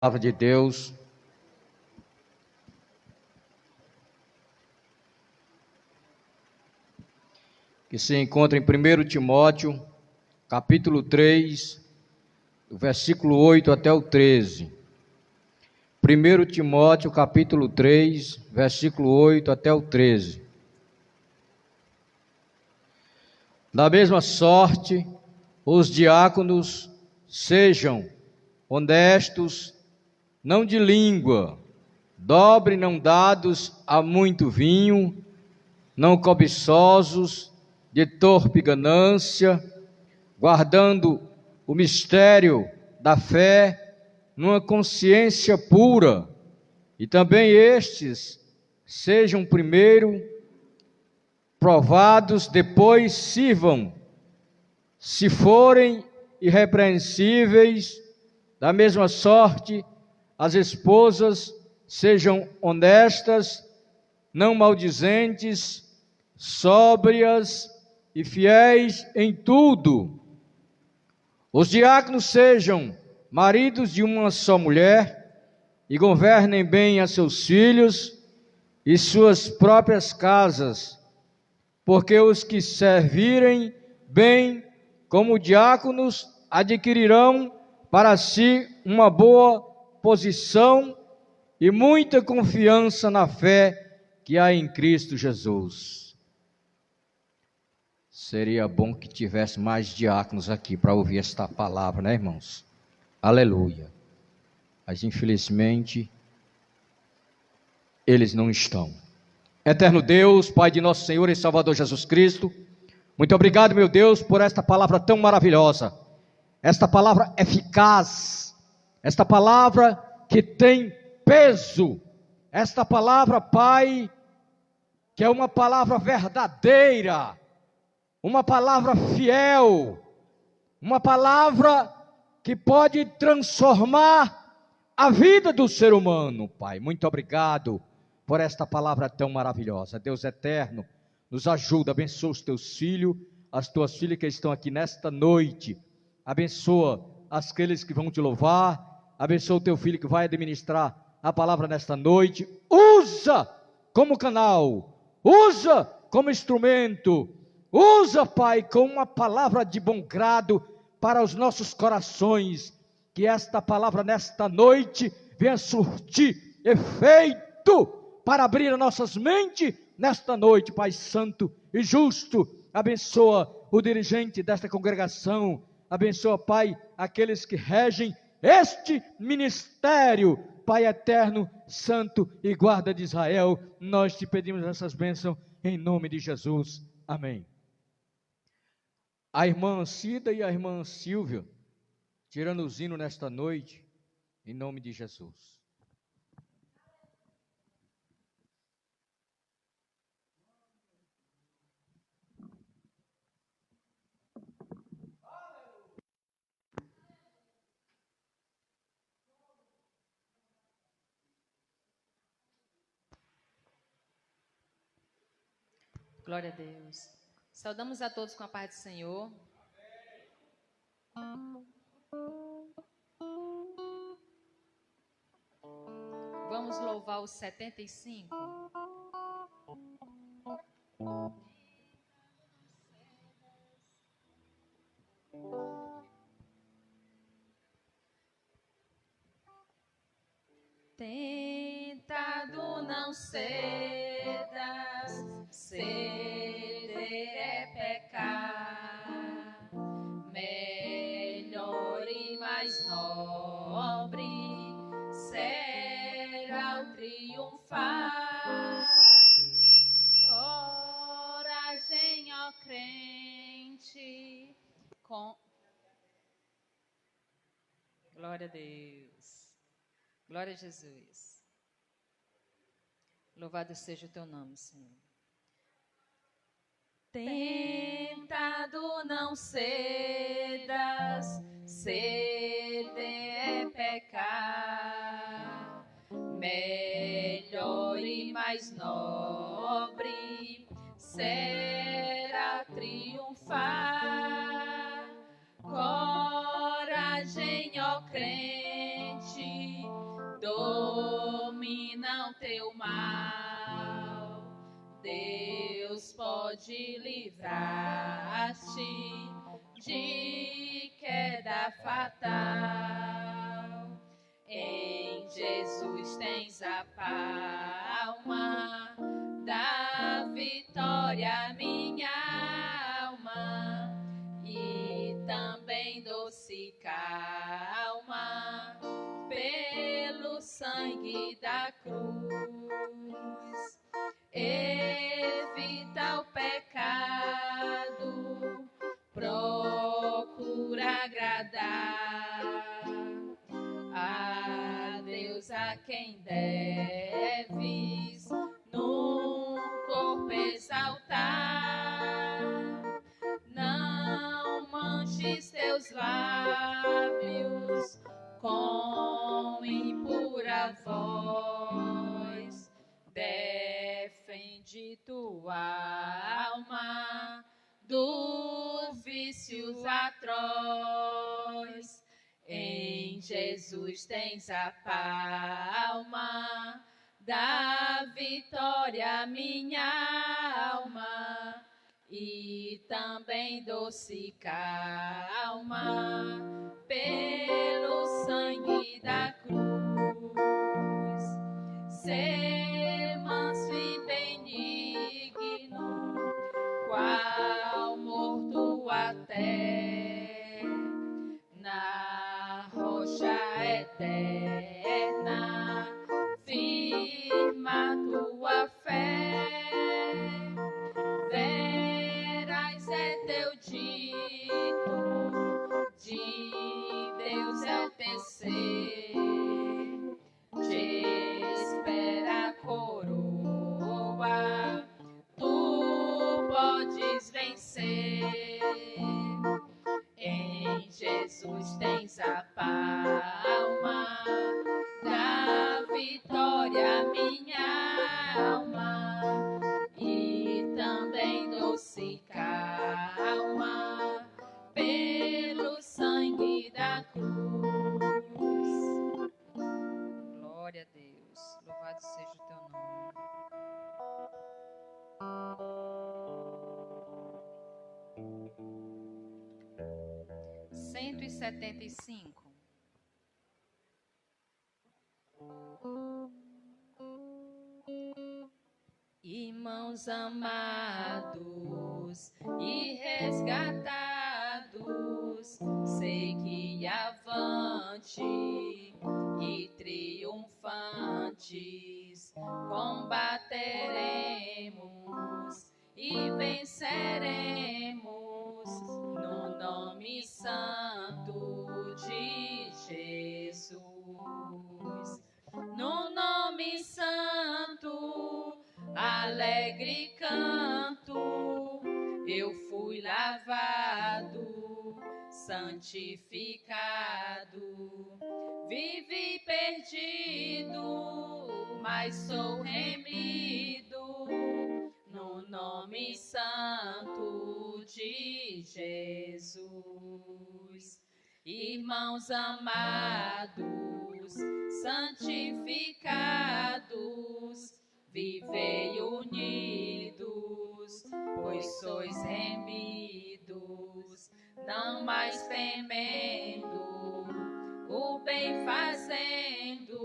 Palavra de Deus, que se encontra em 1 Timóteo, capítulo 3, do versículo 8 até o 13. 1 Timóteo, capítulo 3, versículo 8 até o 13. Da mesma sorte, os diáconos sejam honestos, não de língua, dobre, não dados a muito vinho, não cobiçosos, de torpe ganância, guardando o mistério da fé numa consciência pura, e também estes sejam primeiro provados, depois sirvam, se forem irrepreensíveis. Da mesma sorte, as esposas sejam honestas, não maldizentes, sóbrias e fiéis em tudo. Os diáconos sejam maridos de uma só mulher e governem bem a seus filhos e suas próprias casas, porque os que servirem bem como diáconos adquirirão para si uma boa posição e muita confiança na fé que há em Cristo Jesus. Seria bom que tivesse mais diáconos aqui para ouvir esta palavra, né, irmãos? Aleluia. Mas infelizmente eles não estão. Eterno Deus, Pai de nosso Senhor e Salvador Jesus Cristo, muito obrigado, meu Deus, por esta palavra tão maravilhosa, esta palavra eficaz, esta palavra que tem peso, esta palavra, Pai, que é uma palavra verdadeira, uma palavra fiel, uma palavra que pode transformar a vida do ser humano, Pai. Muito obrigado por esta palavra tão maravilhosa. Deus eterno, nos ajuda, abençoa os teus filhos, as tuas filhas que estão aqui nesta noite, abençoa aqueles que vão te louvar, abençoa o teu filho que vai administrar a palavra nesta noite, usa como canal, usa como instrumento, usa, Pai, como uma palavra de bom grado para os nossos corações, que esta palavra nesta noite venha surtir efeito para abrir as nossas mentes nesta noite, Pai Santo e Justo. Abençoa o dirigente desta congregação, abençoa, Pai, aqueles que regem este ministério, Pai eterno, santo e guarda de Israel. Nós te pedimos essas bênçãos em nome de Jesus, amém. A irmã Cida e a irmã Silvia, tirando os hinos nesta noite, em nome de Jesus. Glória a Deus. Saudamos a todos com a paz do Senhor. Vamos louvar os 75. Tentado não cedas, ceder é pecar, melhor e mais nobre será o triunfar. Coragem, ó crente, glória a Deus. Glória a Jesus. Louvado seja o teu nome, Senhor. Tentado não cedas, ceder é pecar, melhor e mais nobre será triunfar. Coragem, ó crente, não teu mal. Deus pode livrar-te de queda fatal. Em Jesus tens a palma da vitória, minha alma, e também doce calma pelo sangue da cruz. Evita o pecado, procura agradar a Deus, a quem deves num corpo exaltar. Não manches teus lábios com impura voz. Defende tua alma do vício atroz. Em Jesus tens a palma da vitória, minha alma, e também doce calma pelo sangue da cruz. Ser manso e benigno, qual morto até na rocha eterna, firma tua fé. Verás é teu dito, de Deus é o tecer, te espera a coroa, tu podes vencer. Em Jesus tens a palma da vitória, minha alma, e também doce calma pelo sangue da cruz. Glória a Deus, louvado seja o teu nome. 175. Irmãos amados e resgatados, segui avante e triunfantes, combateremos e venceremos no nome santo de Jesus. No nome santo, alegre canto, eu fui lavado, santificado, vivi perdido, mas sou remido, no nome santo de Jesus. Irmãos amados, santificados, vivei unidos, pois sois remidos, não mais temendo, o bem fazendo,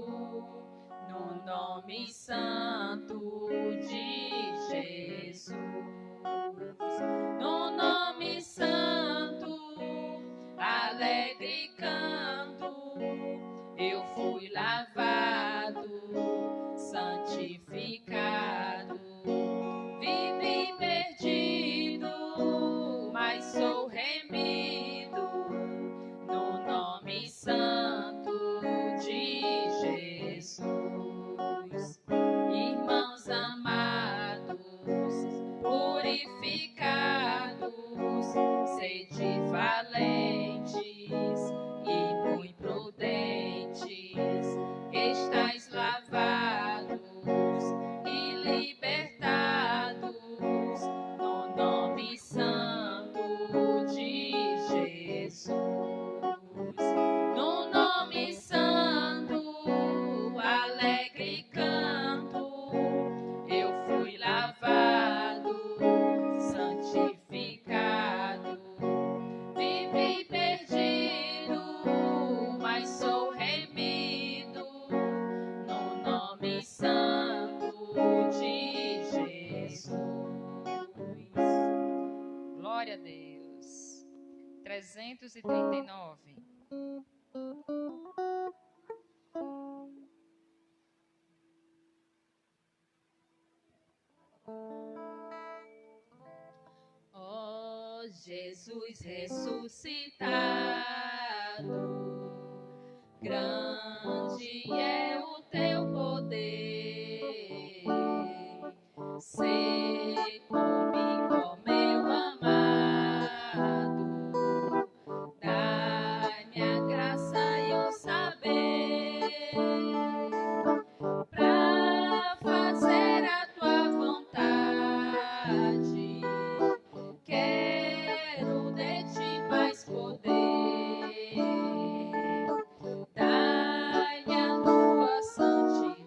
no nome santo de Jesus. No nome santo, alegre canto, eu fui lavado, santificado, vivi perdido, mas sou remido, no nome santo de Jesus. Irmãos amados, purificados, sede valentes e muito prudentes, 239. Ó Jesus ressuscitado, grande é o teu poder. Sei comigo, meu amado, dai-me a graça e o saber pra fazer a tua vontade. Quero de ti mais poder. Dai-me a tua santidade.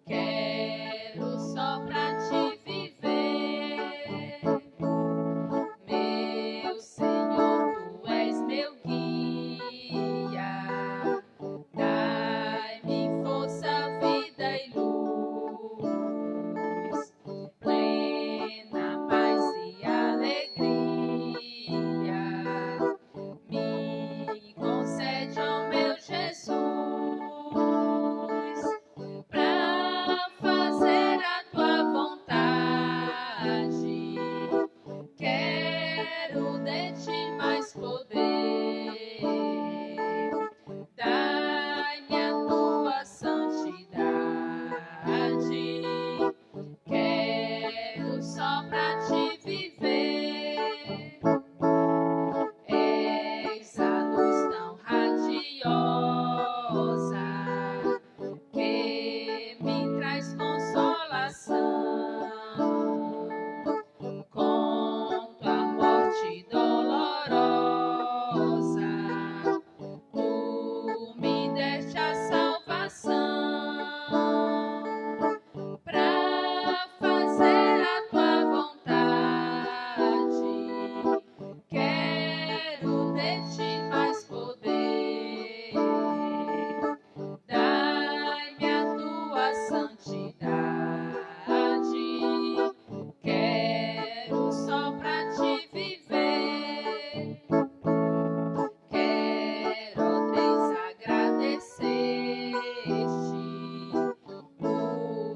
Quero só pra te viver. Meu Senhor, tu és meu guia. Dai-me força, vida e luz, plena paz e alegria. Me concede, ó meu Jesus, pra fazer a tua vontade. Quero de ti mais poder. Dai-me a tua santidade. Quero só pra te viver. És a luz tão radiosa que me traz consolação. Com tua morte dolorosa, tu me deste a salvação. Pra fazer a tua vontade, quero de ti mais poder. Dai-me a tua santidade. Quero só pra te viver. Quero, ó Deus, agradecer-te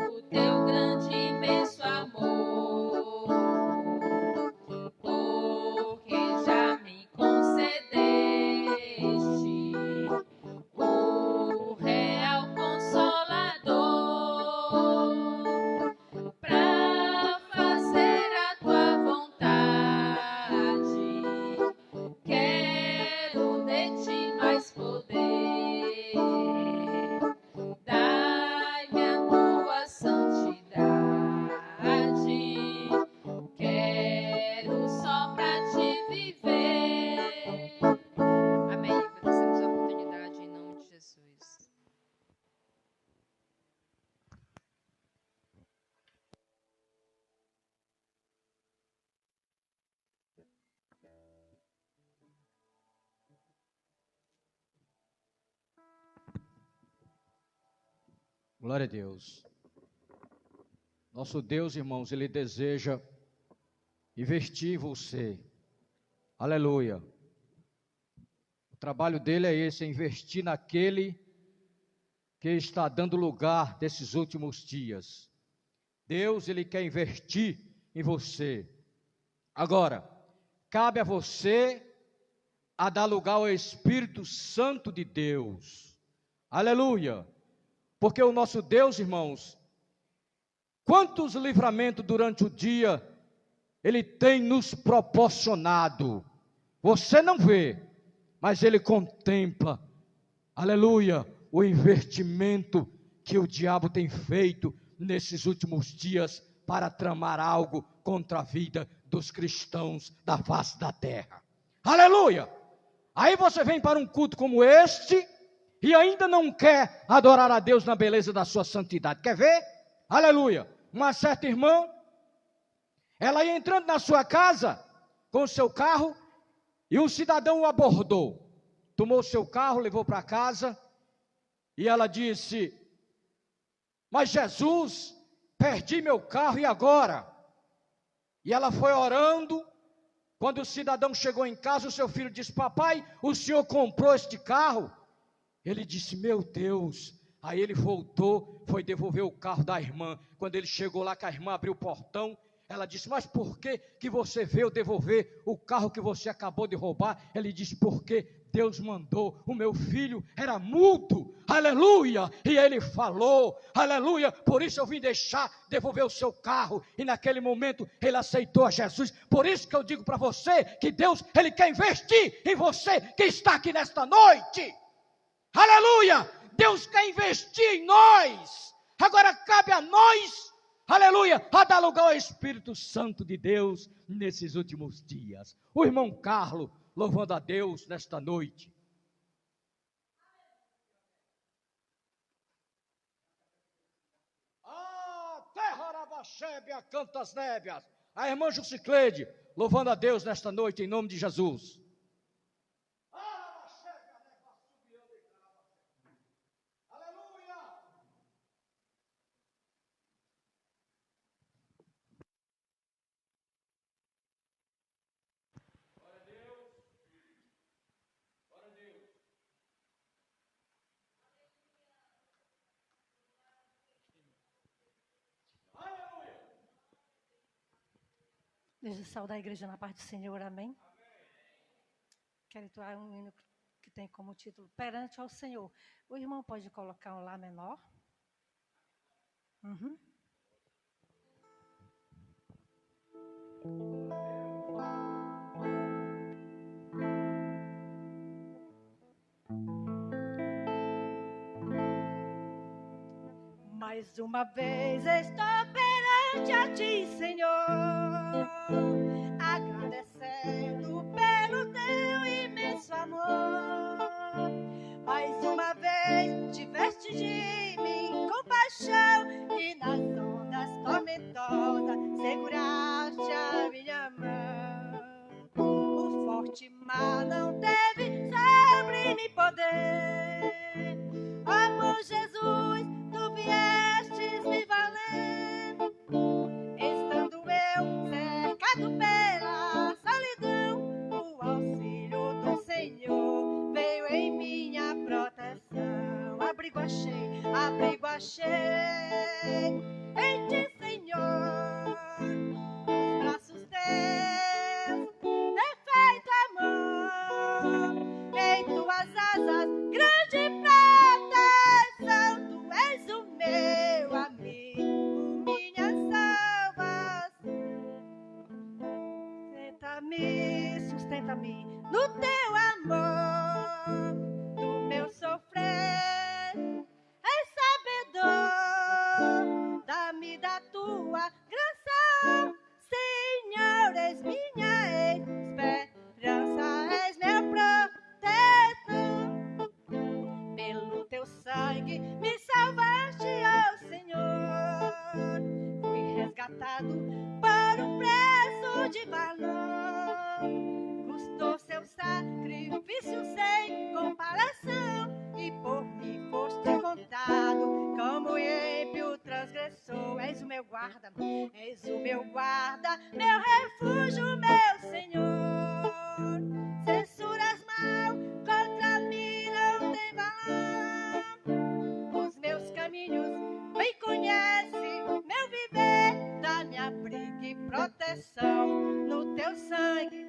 o teu grande e imenso amor, porque já me concedeste o real Consolador, pra fazer a tua vontade. Quero de ti mais poder. Dai-me a tua santidade. Quero só pra te viver. Amém. Agradecemos a oportunidade em nome de Jesus. Glória a Deus. Nosso Deus, irmãos, Ele deseja investir em você. Aleluia. O trabalho dele é esse, é investir naquele que está dando lugar desses últimos dias. Deus, Ele quer investir em você. Agora, cabe a você a dar lugar ao Espírito Santo de Deus. Aleluia. Porque o nosso Deus, irmãos, quantos livramentos durante o dia Ele tem nos proporcionado. Você não vê, mas Ele contempla, aleluia, o investimento que o diabo tem feito nesses últimos dias para tramar algo contra a vida dos cristãos da face da terra. Aleluia! Aí você vem para um culto como este e ainda não quer adorar a Deus na beleza da sua santidade. Quer ver? Aleluia! Uma certa irmã, ela ia entrando na sua casa com o seu carro e um cidadão o abordou. Tomou o seu carro, levou para casa e ela disse: mas Jesus, perdi meu carro e agora? E ela foi orando Quando o cidadão chegou em casa, o seu filho disse: papai, o senhor comprou este carro? Ele disse: meu Deus. Aí ele voltou, foi devolver o carro da irmã. Quando ele chegou lá, que a irmã abriu o portão, ela disse: mas por que você veio devolver o carro que você acabou de roubar? Ele disse: porque Deus mandou, o meu filho era mudo, aleluia, e ele falou, aleluia, por isso eu vim devolver o seu carro, e naquele momento ele aceitou a Jesus. Por isso que eu digo para você, que Deus, Ele quer investir em você, que está aqui nesta noite, aleluia, Deus quer investir em nós, agora cabe a nós, aleluia, a dar lugar ao Espírito Santo de Deus, nesses últimos dias. O irmão Carlos, louvando a Deus nesta noite. Terra Arabaxébia, cantas nébias. A irmã Jucicleide, louvando a Deus nesta noite, em nome de Jesus. Aleluia. Deixa eu saudar a igreja na paz do Senhor, amém? Quero entoar um hino que tem como título Perante ao Senhor. O irmão pode colocar um Lá menor? Uhum. Mais uma vez estou perante a ti, Senhor, agradecendo pelo teu imenso amor. Mais uma vez tiveste de mim compaixão e nas ondas tormentosas seguraste a minha mão. O forte mar não teve sobre mim poder. Oh, bom Jesus, tu viestes me valer, estando eu cercado pela solidão, o auxílio do Senhor veio em minha proteção. Abrigo achei em ti, Senhor, nos braços teus, perfeito amor, em tuas asas, grande proteção, tu és o meu amigo, minha salvação. Sustenta-me no teu amor, do meu sofrer, és sabedor, dá-me da tua graça, Senhor, és minha esperança, és meu protetor. Pelo teu sangue me salvaste, ó Senhor, fui resgatado por um preço de valor. Custou seu sacrifício sem comparação, e por mim foste contado como ímpio transgressor. És o meu guarda, meu refúgio, meu Senhor. Censuras mal contra mim não tem valor. Os meus caminhos bem conhece, meu viver, dá-me abrigo e proteção no teu sangue.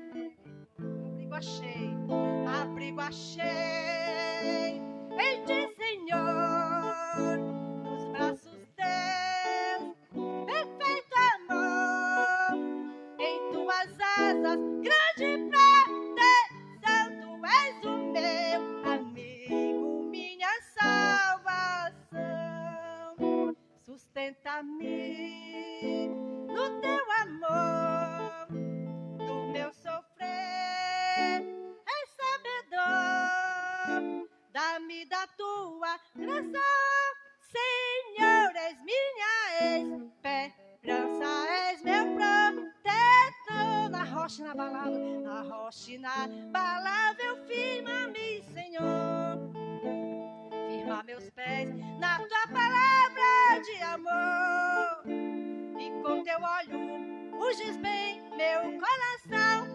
Abrigo achei em ti, Senhor, nos braços teus, perfeito amor, em tuas asas, grande proteção, tu és o meu amigo, minha salvação. Sustenta-me no teu amor, do meu sofrer, és sabedor, dá-me da tua graça, Senhor, és minha esperança, és meu protetor. Na rocha e na balada, eu firma-me, Senhor, firma meus pés na tua palavra de amor, e com teu olho unges bem meu coração.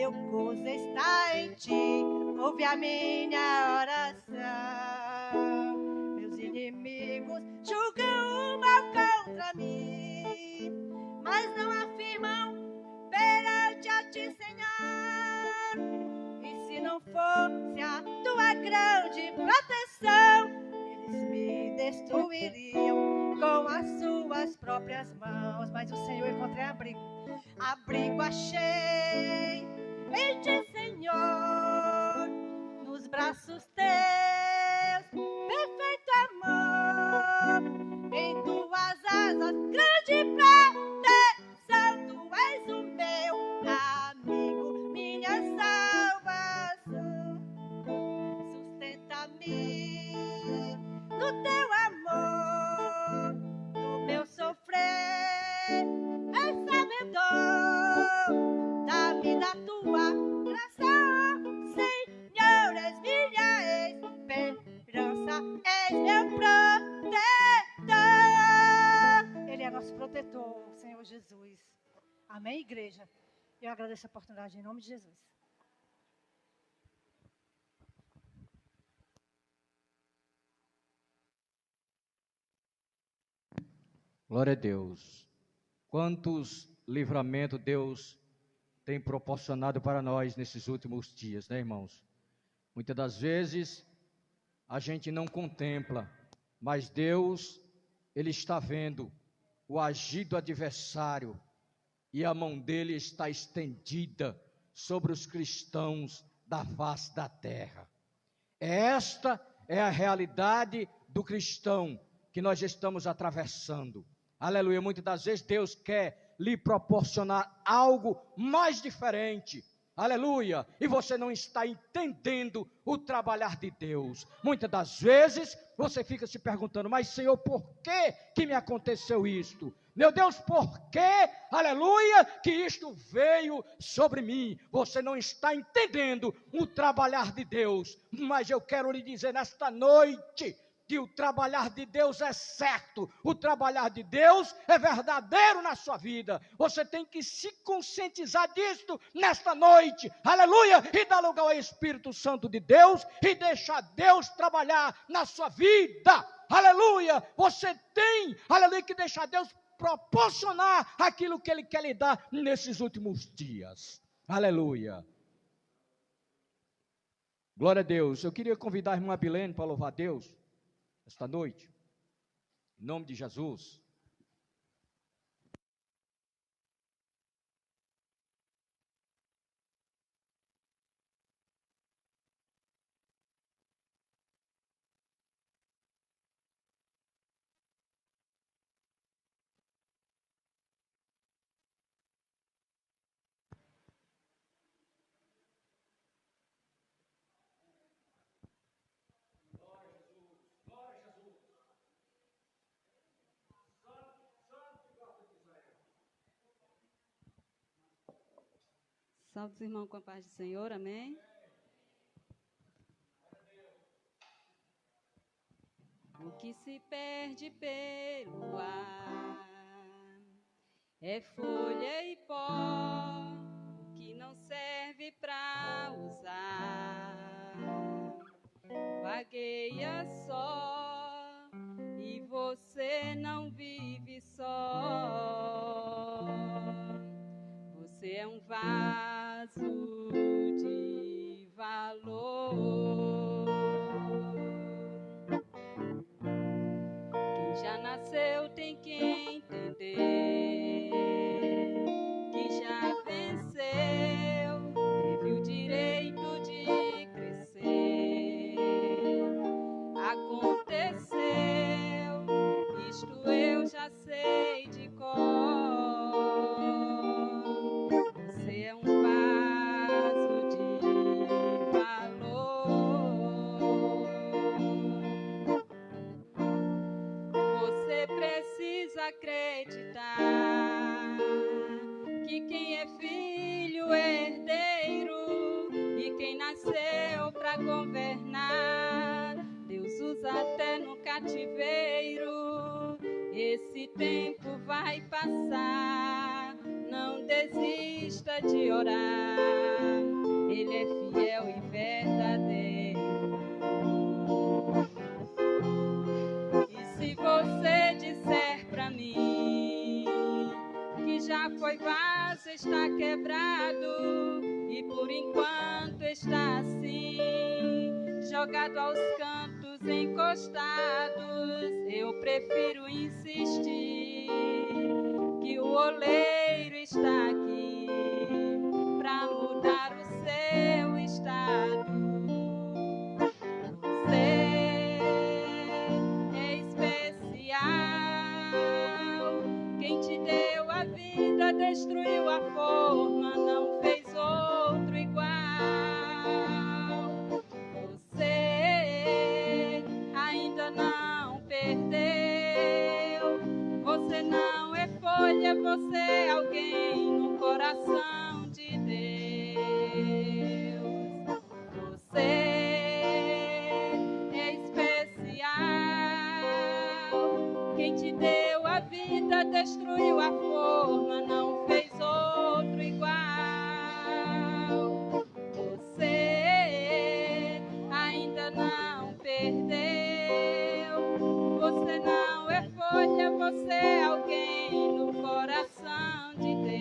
meu gozo está em ti. Ouve a minha oração. Meus inimigos julgam o mal contra mim, mas não afirmam perante a ti, Senhor. E se não fosse a tua grande proteção, eles me destruiriam com as suas próprias mãos. Mas o Senhor, eu encontrei abrigo achei em ti, Senhor, nos braços teus, perfeito amor, em tuas asas, grande proteção. Tu és o meu amigo, minha salvação. Sustenta-me no teu amor, no meu sofrer é sabedor. Dá-me da tua graça, Senhor, és minha esperança, és meu protetor. Ele é nosso protetor, Senhor Jesus. Amém, igreja? Eu agradeço a oportunidade em nome de Jesus. Glória a Deus. Quantos livramentos Deus tem proporcionado para nós nesses últimos dias, né, irmãos? Muitas das vezes a gente não contempla, mas Deus, Ele está vendo o agir do adversário e a mão dele está estendida sobre os cristãos da face da terra. Esta é a realidade do cristão que nós estamos atravessando. Aleluia. Muitas das vezes Deus quer lhe proporcionar algo mais diferente. Aleluia. E você não está entendendo o trabalhar de Deus. Muitas das vezes você fica se perguntando: mas Senhor, por que me aconteceu isto? Meu Deus, por que, aleluia, que isto veio sobre mim? Você não está entendendo o trabalhar de Deus. Mas eu quero lhe dizer nesta noite que o trabalhar de Deus é certo, o trabalhar de Deus é verdadeiro na sua vida. Você tem que se conscientizar disto nesta noite, aleluia, e dar lugar ao Espírito Santo de Deus e deixar Deus trabalhar na sua vida, aleluia. Você tem, aleluia, que deixar Deus proporcionar aquilo que Ele quer lhe dar nesses últimos dias, aleluia. Glória a Deus. Eu queria convidar a irmã Abilene para louvar a Deus esta noite, em nome de Jesus. Salve os irmãos com a paz do Senhor, amém? O que se perde pelo ar é folha e pó, o que não serve pra usar vagueia só, e você não vive só. Você é um vaso de valor. Quem já nasceu tem que entender que já venceu, teve o direito de crescer. Aconteceu, isto eu já sei de cor. Você é um vaso de valor. Você precisa acreditar que quem é filho é herdeiro, e quem nasceu para governar, Deus usa até no cativeiro. Esse tempo vai passar, não desista de orar. Ele é fiel e verdadeiro. E se você disser pra mim que já foi vaso, está quebrado, e por enquanto está assim, jogado aos cantos, encostados, eu prefiro insistir que o oleiro está aqui pra mudar o seu estado. Você é especial. Quem te deu a vida destruiu a forma, não fez outro igual. Você ainda não perdeu. Você não é folha, você é alguém no coração de Deus. Você é especial. Quem te deu a vida destruiu a forma, não fez outro igual. Você ainda não perdeu. Você não é folha, você é alguém no coração de Deus.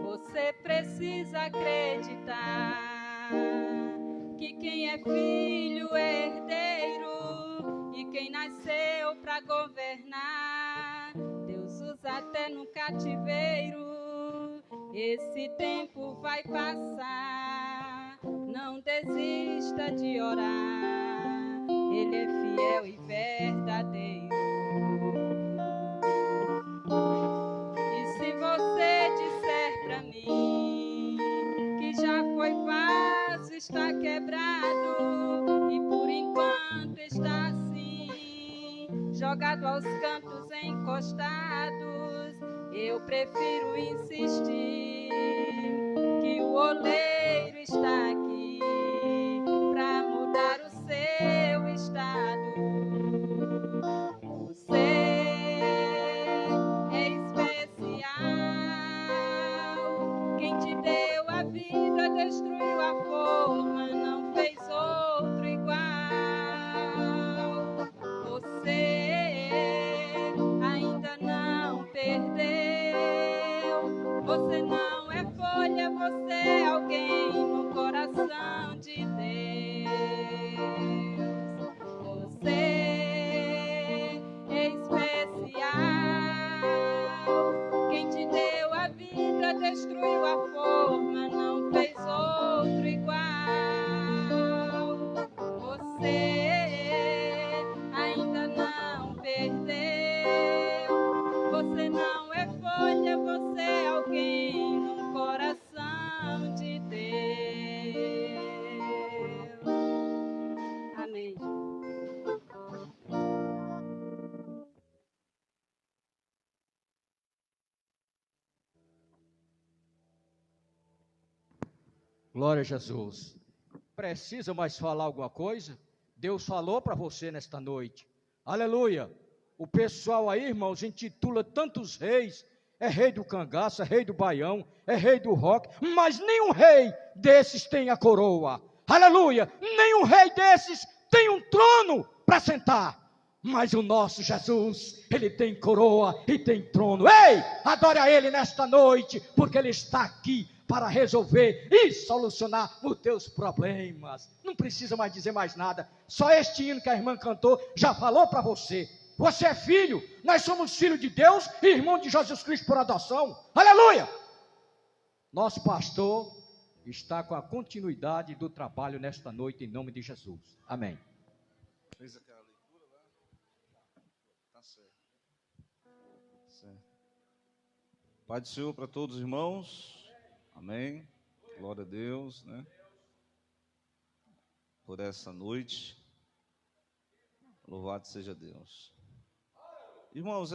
Você precisa acreditar que quem é filho é herdeiro, e quem nasceu para governar, Deus usa até no cativeiro. Esse tempo vai passar, não desista de orar, Ele é fiel e verdadeiro. E se você disser pra mim que já foi vaso, está quebrado, e por enquanto está assim, jogado aos cantos, encostados, eu prefiro insistir que o oleiro está aqui pra mudar o seu estado. Você é especial. Quem te deu a vida destruiu a forma, não fez outro igual. Você ainda não perdeu. Você não é folha, você é alguém no coração de Deus. Você é especial. Quem te deu a vida destruiu a forma, não fez outro igual. Você ainda não perdeu. Você não é folha, você é alguém no coração de Deus. Amém. Glória a Jesus. Precisa mais falar alguma coisa? Deus falou para você nesta noite. Aleluia. O pessoal aí, irmãos, intitula tantos reis. É rei do cangaço, é rei do baião, é rei do rock. Mas nenhum rei desses tem a coroa. Aleluia. Nenhum rei desses tem um trono para sentar. Mas o nosso Jesus, Ele tem coroa e tem trono. Ei, adore a Ele nesta noite, porque Ele está aqui para resolver e solucionar os teus problemas. Não precisa mais dizer mais nada. Só este hino que a irmã cantou já falou para você. Você é filho, nós somos filhos de Deus e irmão de Jesus Cristo por adoção. Aleluia! Nosso pastor está com a continuidade do trabalho nesta noite, em nome de Jesus. Amém. Fez aquela leitura lá? Tá certo. Pai do Senhor para todos os irmãos. Amém. Glória a Deus, né? Por essa noite. Louvado seja Deus. Irmãos,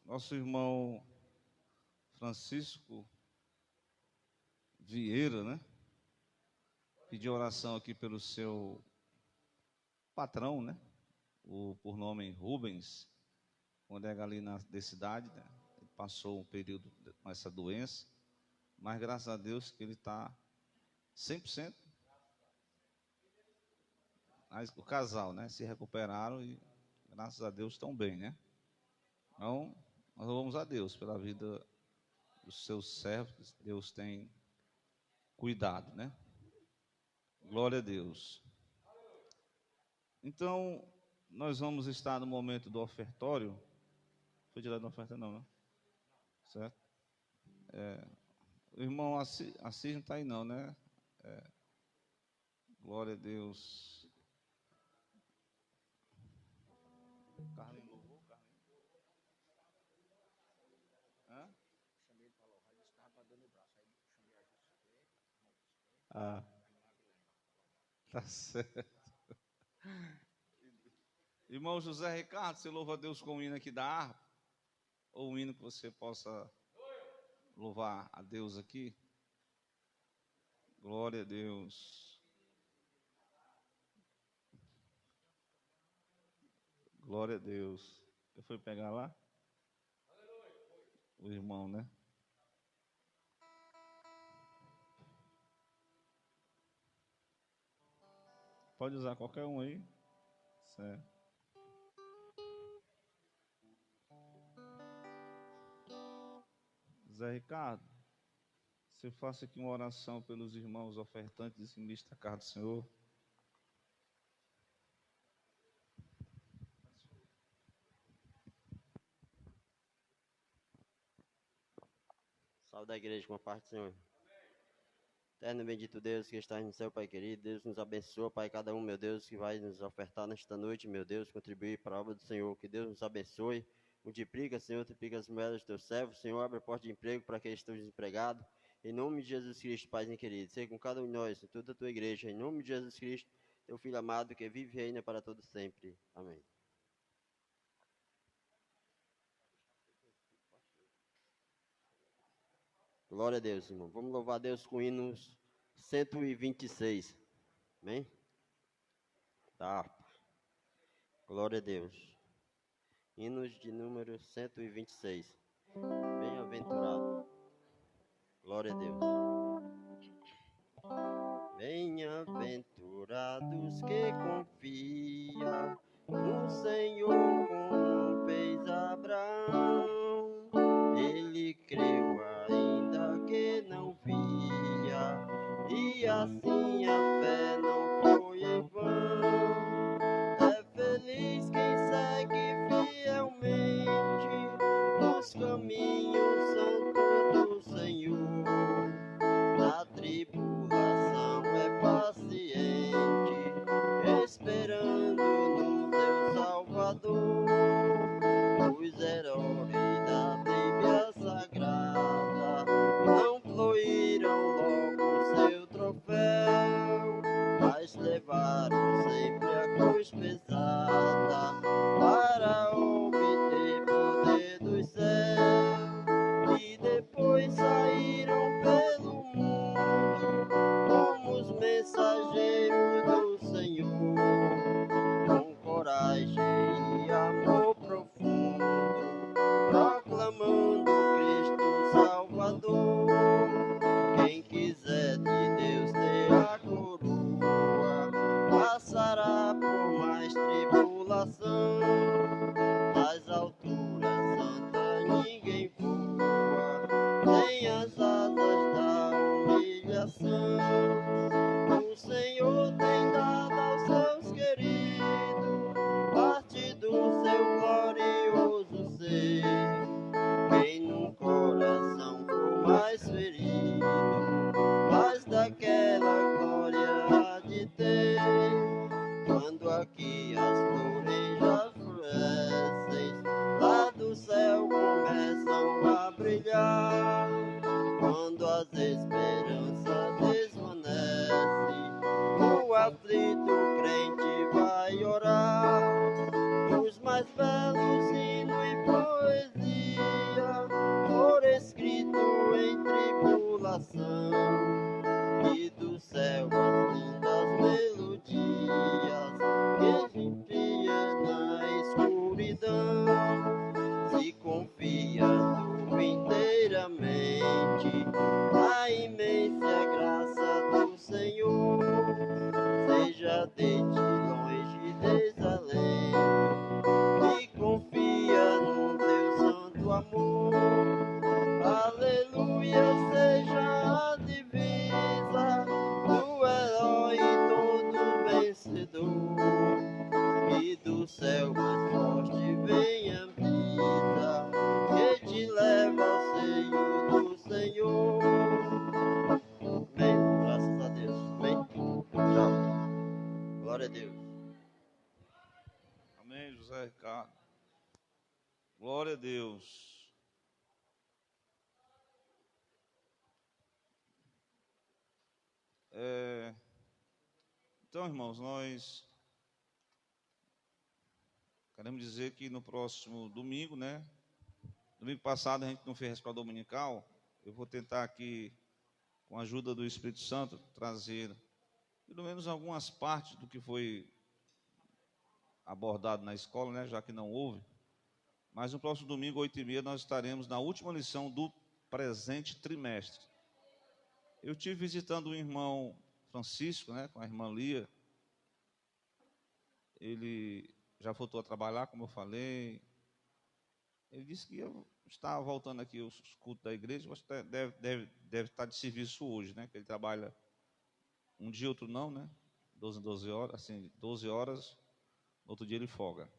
nosso irmão Francisco Vieira, né? Pediu oração aqui pelo seu patrão, né? Por nome Rubens, colega ali da cidade, né? passou um período com essa doença, mas graças a Deus que ele está 100%. O casal, né, se recuperaram e graças a Deus estão bem, né? Então, nós louvamos a Deus pela vida dos seus servos, Deus tem cuidado, né? Glória a Deus. Então, nós vamos estar no momento do ofertório. Foi tirado da oferta não, né? Certo? O irmão Assis não está aí não, né? Glória a Deus. Carlinhos louvou, Carlinhos? Hã? Chamei ele para louvar, ele estava para dando o braço. Aí chamei a José. Tá certo. Irmão José Ricardo, você louva a Deus com o hino aqui da harpa? Ou um hino que você possa louvar a Deus aqui? Glória a Deus. Glória a Deus. Eu fui pegar lá? O irmão, né? Pode usar qualquer um aí. Certo. Zé Ricardo, você faça aqui uma oração pelos irmãos ofertantes e dizimistas da casa do Senhor. Salve da igreja com a parte do Senhor. Eterno e bendito Deus que estás no céu, Pai querido. Deus nos abençoa, Pai, cada um, meu Deus, que vai nos ofertar nesta noite, meu Deus, contribuir para a obra do Senhor. Que Deus nos abençoe. Multiplica, Senhor, multiplica as moedas dos teus servos. Senhor, abre a porta de emprego para aqueles que estão desempregados. Em nome de Jesus Cristo, Pai querido. Seja com cada um de nós, em toda a tua igreja. Em nome de Jesus Cristo, teu Filho amado, que vive e reina para todo sempre. Amém. Glória a Deus, irmão. Vamos louvar a Deus com hinos 126. Amém? Tá. Glória a Deus. Hinos de número 126. Bem-aventurado. Glória a Deus. Bem-aventurados que confiam no Senhor como fez Abraão. Ele creu ainda que não via, e assim a fé não foi em vão. É feliz quem segue fielmente os caminhos santos do Senhor. Na tribulação é paciente, esperando no seu Salvador. Os heróis da Bíblia Sagrada não fluíram logo seu troféu, mas levaram sempre a cruz pesada para obter poder dos céus. E depois saíram pelo mundo como os mensageiros do Senhor, com coragem e amor profundo, proclamando Cristo Salvador. Quem quiser de Deus ter a coroa, passará por mais tribulação. Nas alturas santas ninguém voa, sem as asas da humilhação. O Senhor tem dado aos seus queridos parte do seu glorioso ser. Quem no coração for mais ferido, mais daquela glória há de ter. Quando aqui as flores já florescem, lá do céu começam a brilhar. Quando as esperanças desvanecem, o aflito Senhor, seja de ti longe desalém, e confia no teu santo amor. Aleluia, seja a divisa do herói todo vencedor, e do céu mais forte venha brisa, que te leva ao seio do Senhor. Amém. Graças a Deus. Amém. Tchau. Glória a Deus. Amém, José Ricardo. Glória a Deus. Então, irmãos, nós queremos dizer que no próximo domingo, né? Domingo passado a gente não fez a escola dominical. Eu vou tentar aqui, com a ajuda do Espírito Santo, trazer pelo menos algumas partes do que foi abordado na escola, né? Já que não houve. Mas no próximo domingo, 8h30, nós estaremos na última lição do presente trimestre. Eu estive visitando o irmão Francisco, né, com a irmã Lia. Ele já voltou a trabalhar, como eu falei. Ele disse que está voltando aqui os cultos da igreja, mas deve estar de serviço hoje, né? Que ele trabalha um dia, outro não, né? 12 horas, assim, 12 horas, no outro dia ele folga.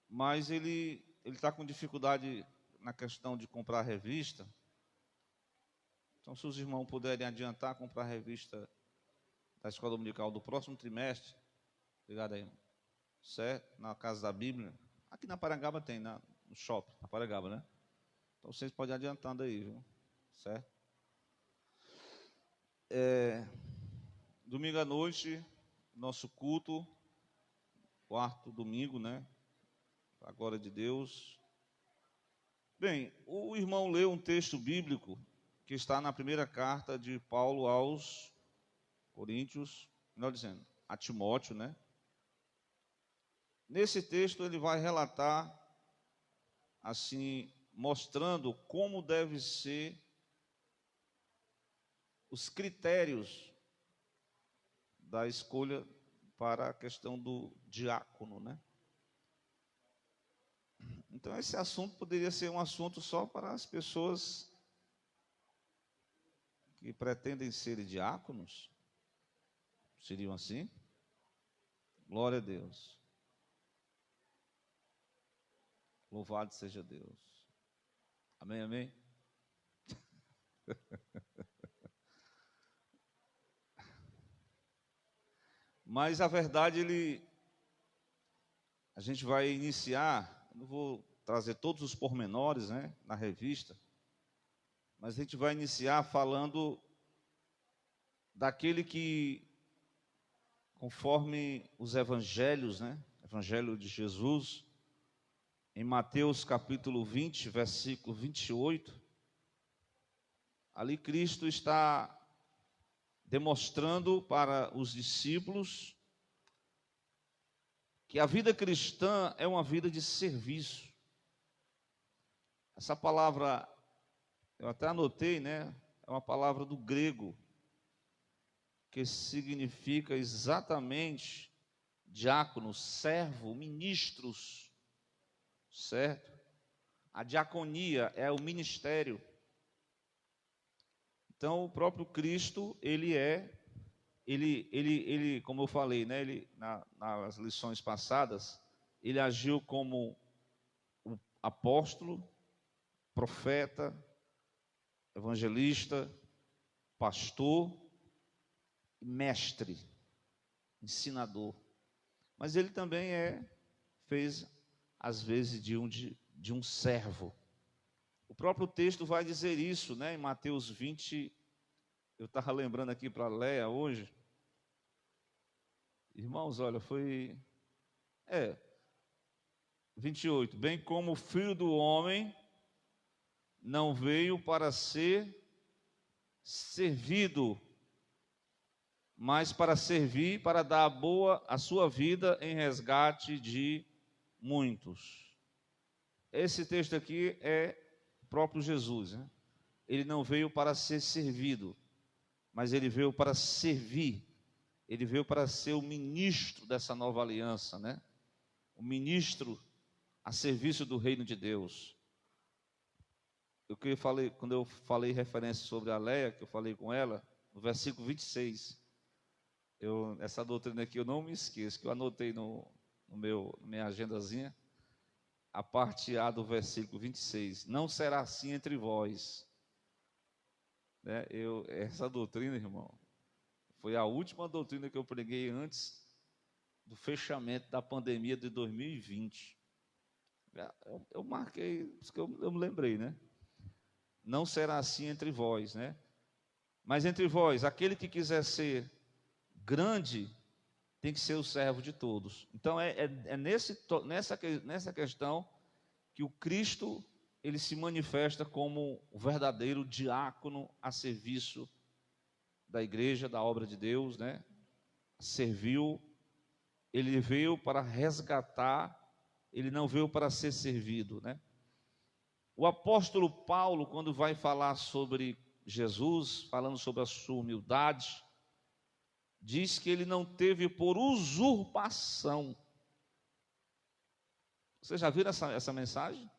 Mas ele está com dificuldade na questão de comprar revista. Então, se os irmãos puderem adiantar, comprar a revista da Escola Dominical do próximo trimestre, obrigado aí, certo? Na Casa da Bíblia. Aqui na Parangaba tem, no shopping, na Parangaba, né? Então, vocês podem ir adiantando aí, viu? Certo? Domingo à noite, nosso culto, quarto domingo, né? A glória de Deus. Bem, o irmão leu um texto bíblico que está na primeira carta de Paulo aos Coríntios, melhor dizendo, a Timóteo, né? Nesse texto ele vai relatar, assim, mostrando como deve ser os critérios da escolha para a questão do diácono, né? Então esse assunto poderia ser um assunto só para as pessoas que pretendem ser diáconos. Seriam assim? Glória a Deus. Louvado seja Deus. Amém, amém? Mas a verdade, a gente vai iniciar, não vou trazer todos os pormenores, né, na revista, mas a gente vai iniciar falando daquele que, conforme os evangelhos, né, Evangelho de Jesus, em Mateus capítulo 20, versículo 28, ali Cristo está demonstrando para os discípulos que a vida cristã é uma vida de serviço. Essa palavra, eu até anotei, né? É uma palavra do grego, que significa exatamente diácono, servo, ministros, certo? A diaconia é o ministério. Então, o próprio Cristo, ele, como eu falei, né? Nas lições passadas, ele agiu como um apóstolo, profeta, evangelista, pastor, mestre, ensinador. Mas ele também fez, às vezes, de um servo. O próprio texto vai dizer isso, né? Em Mateus 20, eu estava lembrando aqui para a Leia hoje. Irmãos, olha, foi... 28. Bem como o Filho do Homem não veio para ser servido, mas para servir, para dar a sua vida em resgate de muitos. Esse texto aqui é o próprio Jesus, né? Ele não veio para ser servido, mas ele veio para servir. Ele veio para ser o ministro dessa nova aliança, né? O ministro a serviço do reino de Deus. Quando eu falei referência sobre a Leia, que eu falei com ela, no versículo 26, essa doutrina aqui eu não me esqueço, que eu anotei minha agendazinha, a parte A do versículo 26, não será assim entre vós. Né? Essa doutrina, irmão, foi a última doutrina que eu preguei antes do fechamento da pandemia de 2020. Eu marquei, isso que eu me lembrei, né? Não será assim entre vós, né? Mas entre vós, aquele que quiser ser grande, tem que ser o servo de todos. Então nessa questão que o Cristo, ele se manifesta como o verdadeiro diácono a serviço da igreja, da obra de Deus, né? Serviu, ele veio para resgatar, ele não veio para ser servido, né? O apóstolo Paulo, quando vai falar sobre Jesus, falando sobre a sua humildade, diz que ele não teve por usurpação. Vocês já viram essa mensagem?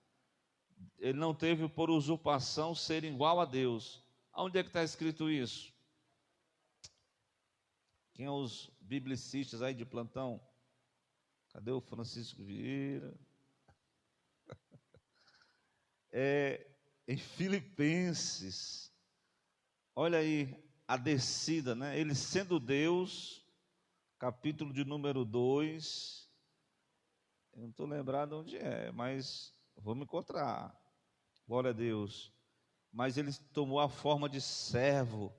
Ele não teve por usurpação ser igual a Deus. Onde é que está escrito isso? Quem é os biblicistas aí de plantão? Cadê o Francisco Vieira? Em Filipenses, olha aí a descida, né? Ele sendo Deus, capítulo de número 2, eu não estou lembrado onde mas vou me encontrar, glória a Deus. Mas ele tomou a forma de servo,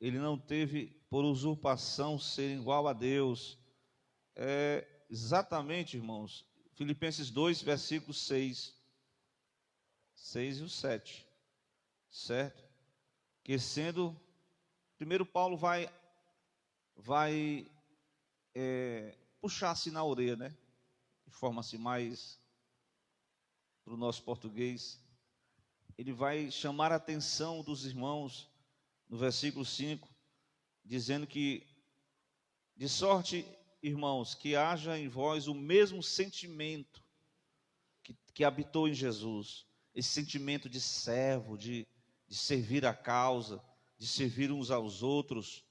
ele não teve por usurpação ser igual a Deus. Exatamente, irmãos, Filipenses 2, versículo 6 e o 7, certo? Que sendo, primeiro Paulo vai puxar assim na orelha, né? De forma assim mais para o nosso português. Ele vai chamar a atenção dos irmãos no versículo 5, dizendo que, de sorte, irmãos, que haja em vós o mesmo sentimento que habitou em Jesus. Esse sentimento de servo, de servir a causa, de servir uns aos outros.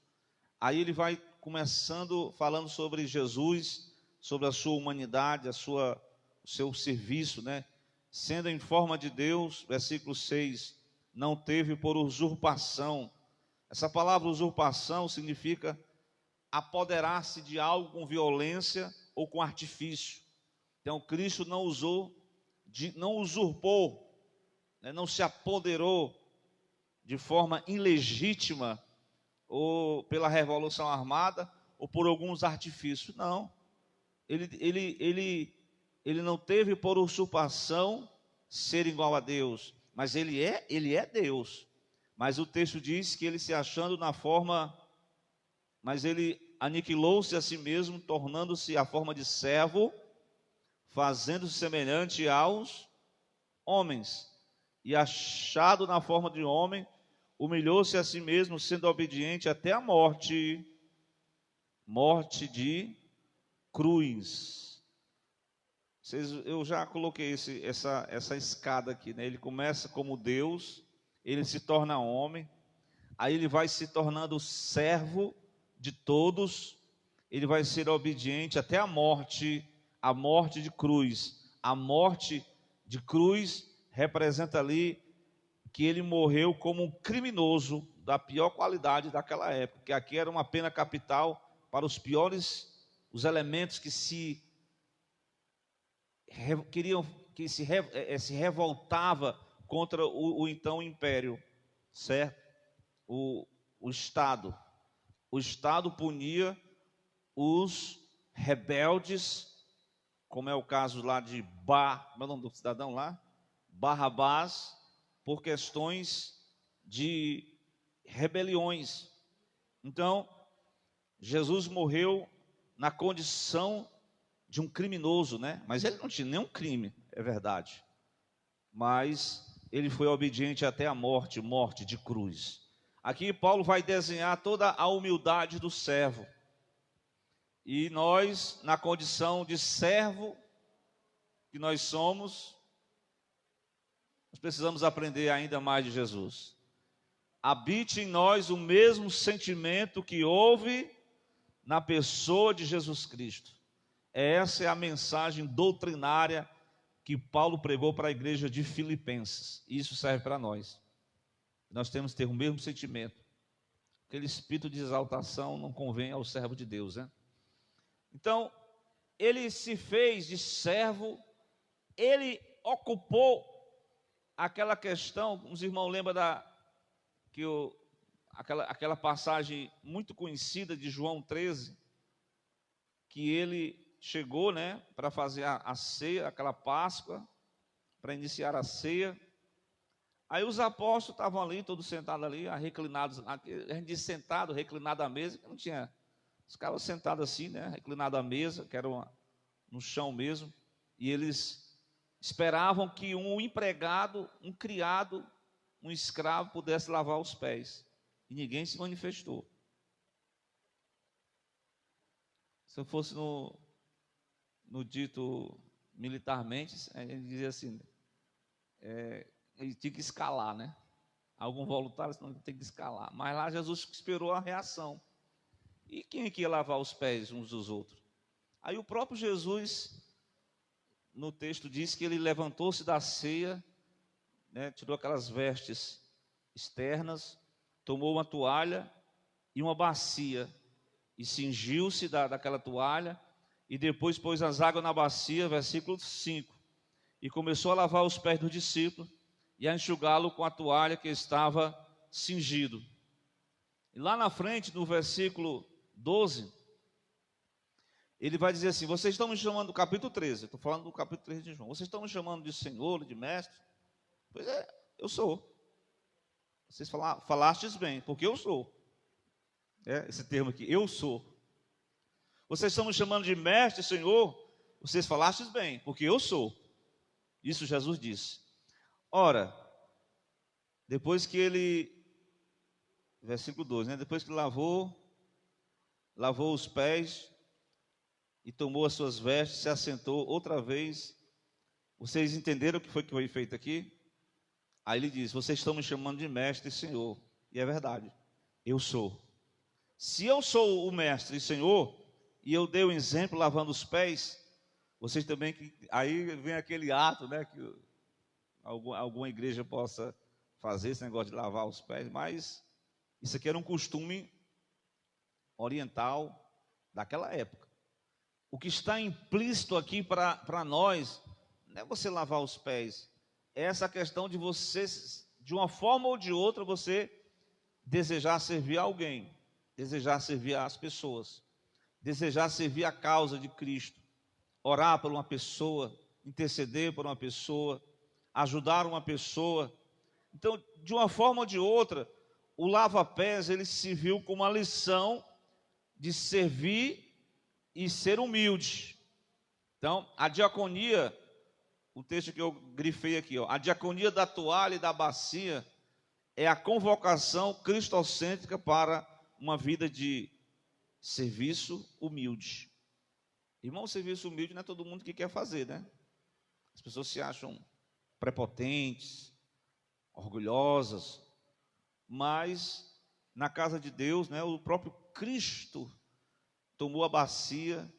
Aí ele vai começando falando sobre Jesus, sobre a sua humanidade, o seu serviço, né? Sendo em forma de Deus, versículo 6, não teve por usurpação. Essa palavra usurpação significa apoderar-se de algo com violência ou com artifício. Então Cristo não usurpou, né? Não se apoderou de forma ilegítima, ou pela revolução armada, ou por alguns artifícios. Não, ele não teve por usurpação ser igual a Deus, mas ele é Deus. Mas o texto diz que ele se achando na forma, mas ele aniquilou-se a si mesmo, tornando-se a forma de servo, fazendo-se semelhante aos homens, e achado na forma de homem, humilhou-se a si mesmo, sendo obediente até a morte de cruz. Eu já coloquei essa escada aqui, né? Ele começa como Deus, ele se torna homem, aí ele vai se tornando servo de todos, ele vai ser obediente até a morte de cruz. A morte de cruz representa ali que ele morreu como um criminoso da pior qualidade daquela época, que aqui era uma pena capital para os elementos que se revoltava contra o então império, certo? O Estado punia os rebeldes, como é o caso lá de como é o nome do cidadão lá? Barrabás, por questões de rebeliões. Então, Jesus morreu na condição de um criminoso, né? Mas ele não tinha nenhum crime, é verdade. Mas ele foi obediente até a morte de cruz. Aqui Paulo vai desenhar toda a humildade do servo. E nós, na condição de servo que nós somos, nós precisamos aprender ainda mais de Jesus. Habite em nós o mesmo sentimento que houve na pessoa de Jesus Cristo. Essa é a mensagem doutrinária que Paulo pregou para a igreja de Filipenses. Isso serve para nós. Nós temos que ter o mesmo sentimento. Aquele espírito de exaltação não convém ao servo de Deus, né? Então, ele se fez de servo, ele ocupou aquela questão. Os irmãos lembram aquela passagem muito conhecida de João 13, que ele chegou, né, para fazer a ceia, aquela Páscoa, para iniciar a ceia. Aí os apóstolos estavam ali, todos sentados ali, reclinados, a gente diz sentado, reclinado à mesa, que não tinha, os ficavam sentados assim, né, reclinado à mesa, que era no chão mesmo, e eles esperavam que um empregado, um criado, um escravo pudesse lavar os pés, e ninguém se manifestou. Se eu fosse no dito militarmente, ele dizia assim, ele tinha que escalar, né? Algum voluntário, senão tem que escalar. Mas lá Jesus esperou a reação. E quem é que ia lavar os pés uns dos outros? Aí o próprio Jesus, no texto, diz que ele levantou-se da ceia, né, tirou aquelas vestes externas, tomou uma toalha e uma bacia, e cingiu-se daquela toalha, e depois pôs as águas na bacia, versículo 5, e começou a lavar os pés dos discípulos, e a enxugá-lo com a toalha que estava cingido. E lá na frente, no versículo 12, ele vai dizer assim: vocês estão me chamando, do capítulo 13, estou falando do capítulo 13 de João, vocês estão me chamando de Senhor, de Mestre? Pois é, eu sou. Vocês falastes bem, porque eu sou. Esse termo aqui, eu sou. Vocês estão me chamando de Mestre, Senhor? Vocês falastes bem, porque eu sou. Isso Jesus disse. Ora, depois que ele, versículo 12, né? Depois que lavou os pés e tomou as suas vestes, se assentou outra vez. Vocês entenderam o que foi feito aqui? Aí ele diz: vocês estão me chamando de Mestre e Senhor. E é verdade, eu sou. Se eu sou o Mestre e Senhor, e eu dei o exemplo lavando os pés, vocês também, aí vem aquele ato, né, que alguma igreja possa fazer esse negócio de lavar os pés, mas isso aqui era um costume oriental daquela época. O que está implícito aqui para nós, não é você lavar os pés, é essa questão de você, de uma forma ou de outra, você desejar servir a alguém, desejar servir às pessoas, desejar servir a causa de Cristo, orar por uma pessoa, interceder por uma pessoa, ajudar uma pessoa. Então, de uma forma ou de outra, o lava-pés, ele se viu como uma lição de servir e ser humilde. Então, a diaconia, o texto que eu grifei aqui, a diaconia da toalha e da bacia é a convocação cristocêntrica para uma vida de serviço humilde. Irmão, serviço humilde não é todo mundo que quer fazer, né? As pessoas se acham prepotentes, orgulhosas, mas na casa de Deus, né, o próprio Cristo tomou a bacia,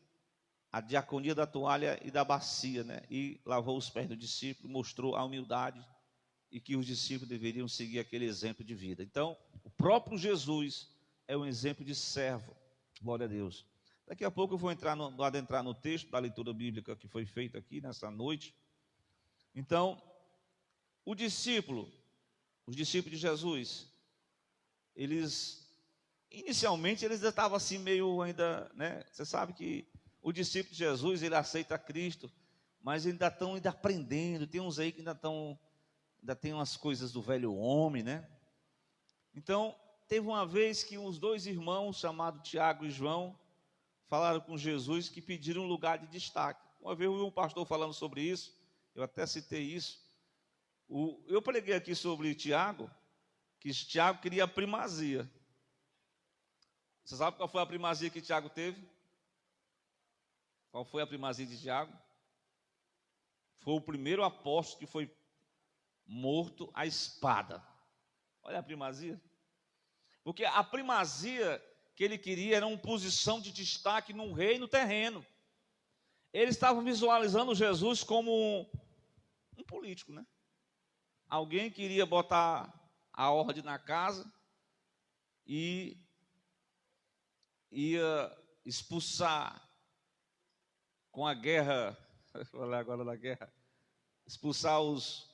a diaconia da toalha e da bacia, né, e lavou os pés do discípulo, mostrou a humildade e que os discípulos deveriam seguir aquele exemplo de vida. Então, o próprio Jesus é um exemplo de servo. Glória a Deus. Daqui a pouco eu vou adentrar no texto da leitura bíblica que foi feita aqui nessa noite. Então, os discípulos de Jesus, inicialmente eles estavam assim meio ainda, né? Você sabe que o discípulo de Jesus, ele aceita Cristo, mas ainda estão aprendendo. Tem uns aí que ainda tem umas coisas do velho homem, né? Então, teve uma vez que uns dois irmãos, chamados Tiago e João, falaram com Jesus que pediram um lugar de destaque. Uma vez eu vi um pastor falando sobre isso, eu até citei isso. Eu preguei aqui sobre Tiago, que Tiago queria a primazia. Você sabe qual foi a primazia que Tiago teve? Qual foi a primazia de Tiago? Foi o primeiro apóstolo que foi morto à espada. Olha a primazia. Porque a primazia que ele queria era uma posição de destaque num reino terreno. Eles estavam visualizando Jesus como um político, né? Alguém queria botar a ordem na casa e ia expulsar com a guerra, vou falar agora da guerra, expulsar os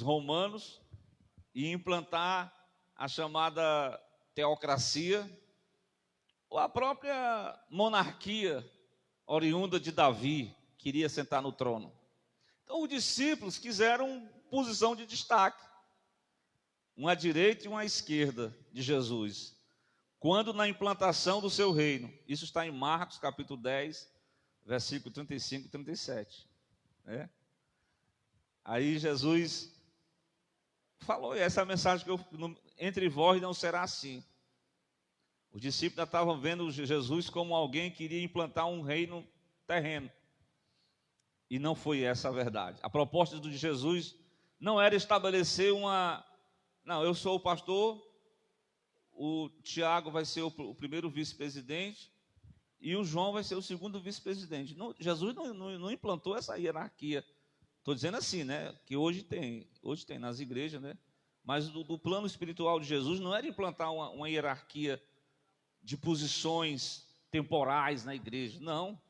romanos e implantar a chamada teocracia, ou a própria monarquia oriunda de Davi, queria sentar no trono. Então os discípulos quiseram posição de destaque, uma à direita e uma à esquerda de Jesus, quando na implantação do seu reino. Isso está em Marcos capítulo 10, versículo 35 e 37. Né? Aí Jesus falou, e essa é a mensagem que entre vós não será assim. Os discípulos já estavam vendo Jesus como alguém que iria implantar um reino terreno. E não foi essa a verdade. A proposta de Jesus não era estabelecer não, eu sou o pastor, o Tiago vai ser o primeiro vice-presidente e o João vai ser o segundo vice-presidente. Jesus não implantou essa hierarquia. Estou dizendo assim, né? Que hoje tem nas igrejas, né? Mas do plano espiritual de Jesus não era implantar uma hierarquia de posições temporais na igreja, não.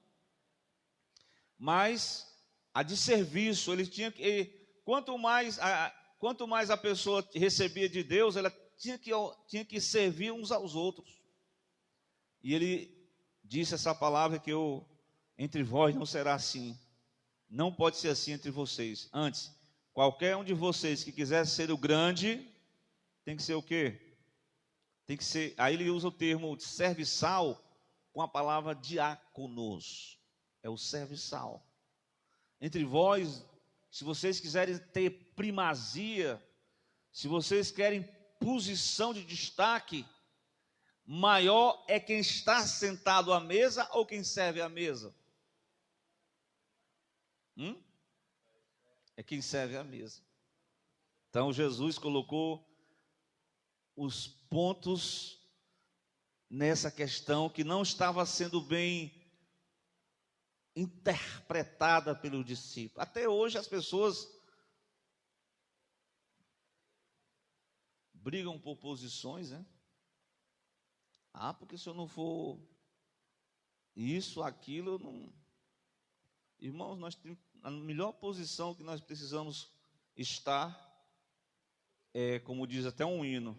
Mas a de serviço, ele tinha que, quanto mais a pessoa recebia de Deus, ela tinha que servir uns aos outros. E ele disse essa palavra que entre vós não será assim. Não pode ser assim entre vocês. Antes, qualquer um de vocês que quiser ser o grande, tem que ser o quê? Tem que ser, aí ele usa o termo serviçal com a palavra diáconos. É o serviçal. Entre vós, se vocês quiserem ter primazia, se vocês querem posição de destaque, maior é quem está sentado à mesa ou quem serve à mesa? É quem serve à mesa. Então Jesus colocou os pontos nessa questão que não estava sendo bem interpretada pelo discípulo. Até hoje as pessoas brigam por posições, né? Porque se eu não for isso, aquilo, eu não... Irmãos, nós temos a melhor posição que nós precisamos estar, como diz até um hino,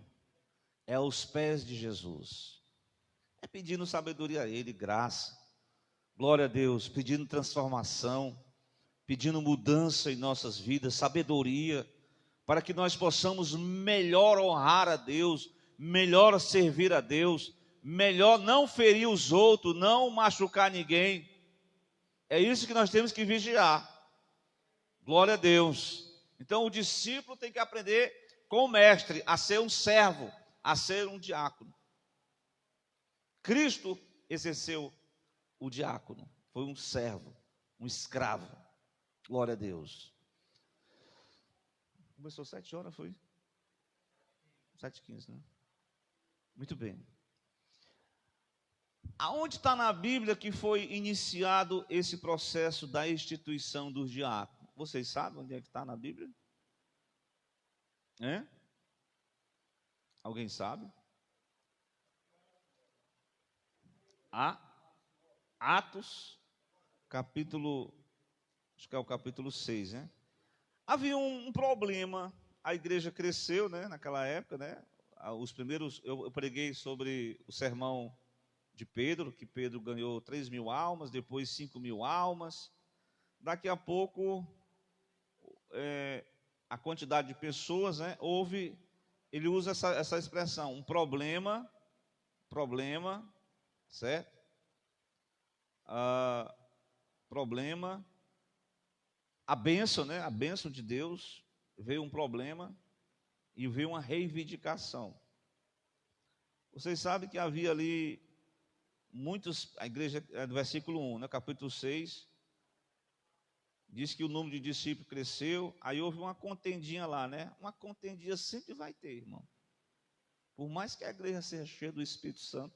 é aos pés de Jesus. É pedindo sabedoria a Ele, graça, glória a Deus, pedindo transformação, pedindo mudança em nossas vidas, sabedoria, para que nós possamos melhor honrar a Deus, melhor servir a Deus, melhor não ferir os outros, não machucar ninguém. É isso que nós temos que vigiar. Glória a Deus. Então o discípulo tem que aprender com o mestre a ser um servo, a ser um diácono. Cristo exerceu o diácono, foi um servo, um escravo. Glória a Deus. Começou 7 horas, foi? 7h15, né? Muito bem. Aonde está na Bíblia que foi iniciado esse processo da instituição dos diáconos? Vocês sabem onde é que está na Bíblia? Alguém sabe? Atos, capítulo, acho que é o capítulo 6, né? Havia um problema, a igreja cresceu, né, naquela época, né? Os primeiros, eu preguei sobre o sermão de Pedro, que Pedro ganhou 3.000 almas, depois 5.000 almas. Daqui a pouco, a quantidade de pessoas, né, ele usa essa expressão, um problema, certo? Problema, a bênção, né, a bênção de Deus, veio um problema, e veio uma reivindicação. Vocês sabem que havia ali muitos, a igreja, do versículo 1, né, capítulo 6, diz que o número de discípulos cresceu, aí houve uma contendinha lá, né? Uma contendinha sempre vai ter, irmão. Por mais que a igreja seja cheia do Espírito Santo,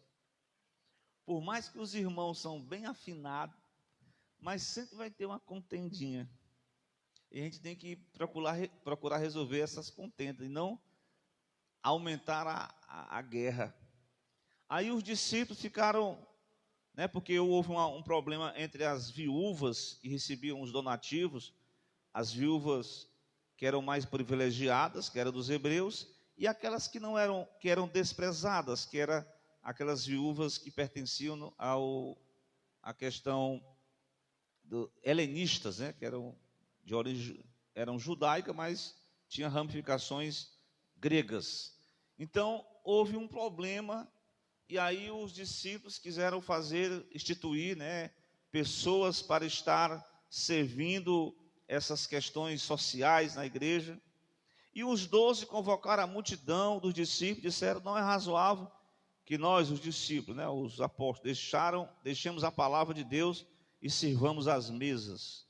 por mais que os irmãos são bem afinados, mas sempre vai ter uma contendinha. E a gente tem que procurar resolver essas contendas e não aumentar a guerra. Aí os discípulos ficaram, né, porque houve um problema entre as viúvas que recebiam os donativos, as viúvas que eram mais privilegiadas, que eram dos hebreus, e aquelas que não eram, que eram desprezadas, que eram aquelas viúvas que pertenciam à questão helenistas, né, que eram de origem, eram judaicas, mas tinham ramificações gregas. Então houve um problema. E aí os discípulos quiseram instituir, né, pessoas para estar servindo essas questões sociais na igreja. E os 12 convocaram a multidão dos discípulos e disseram: não é razoável que nós, os discípulos, né, os apóstolos, deixemos a palavra de Deus e sirvamos as mesas.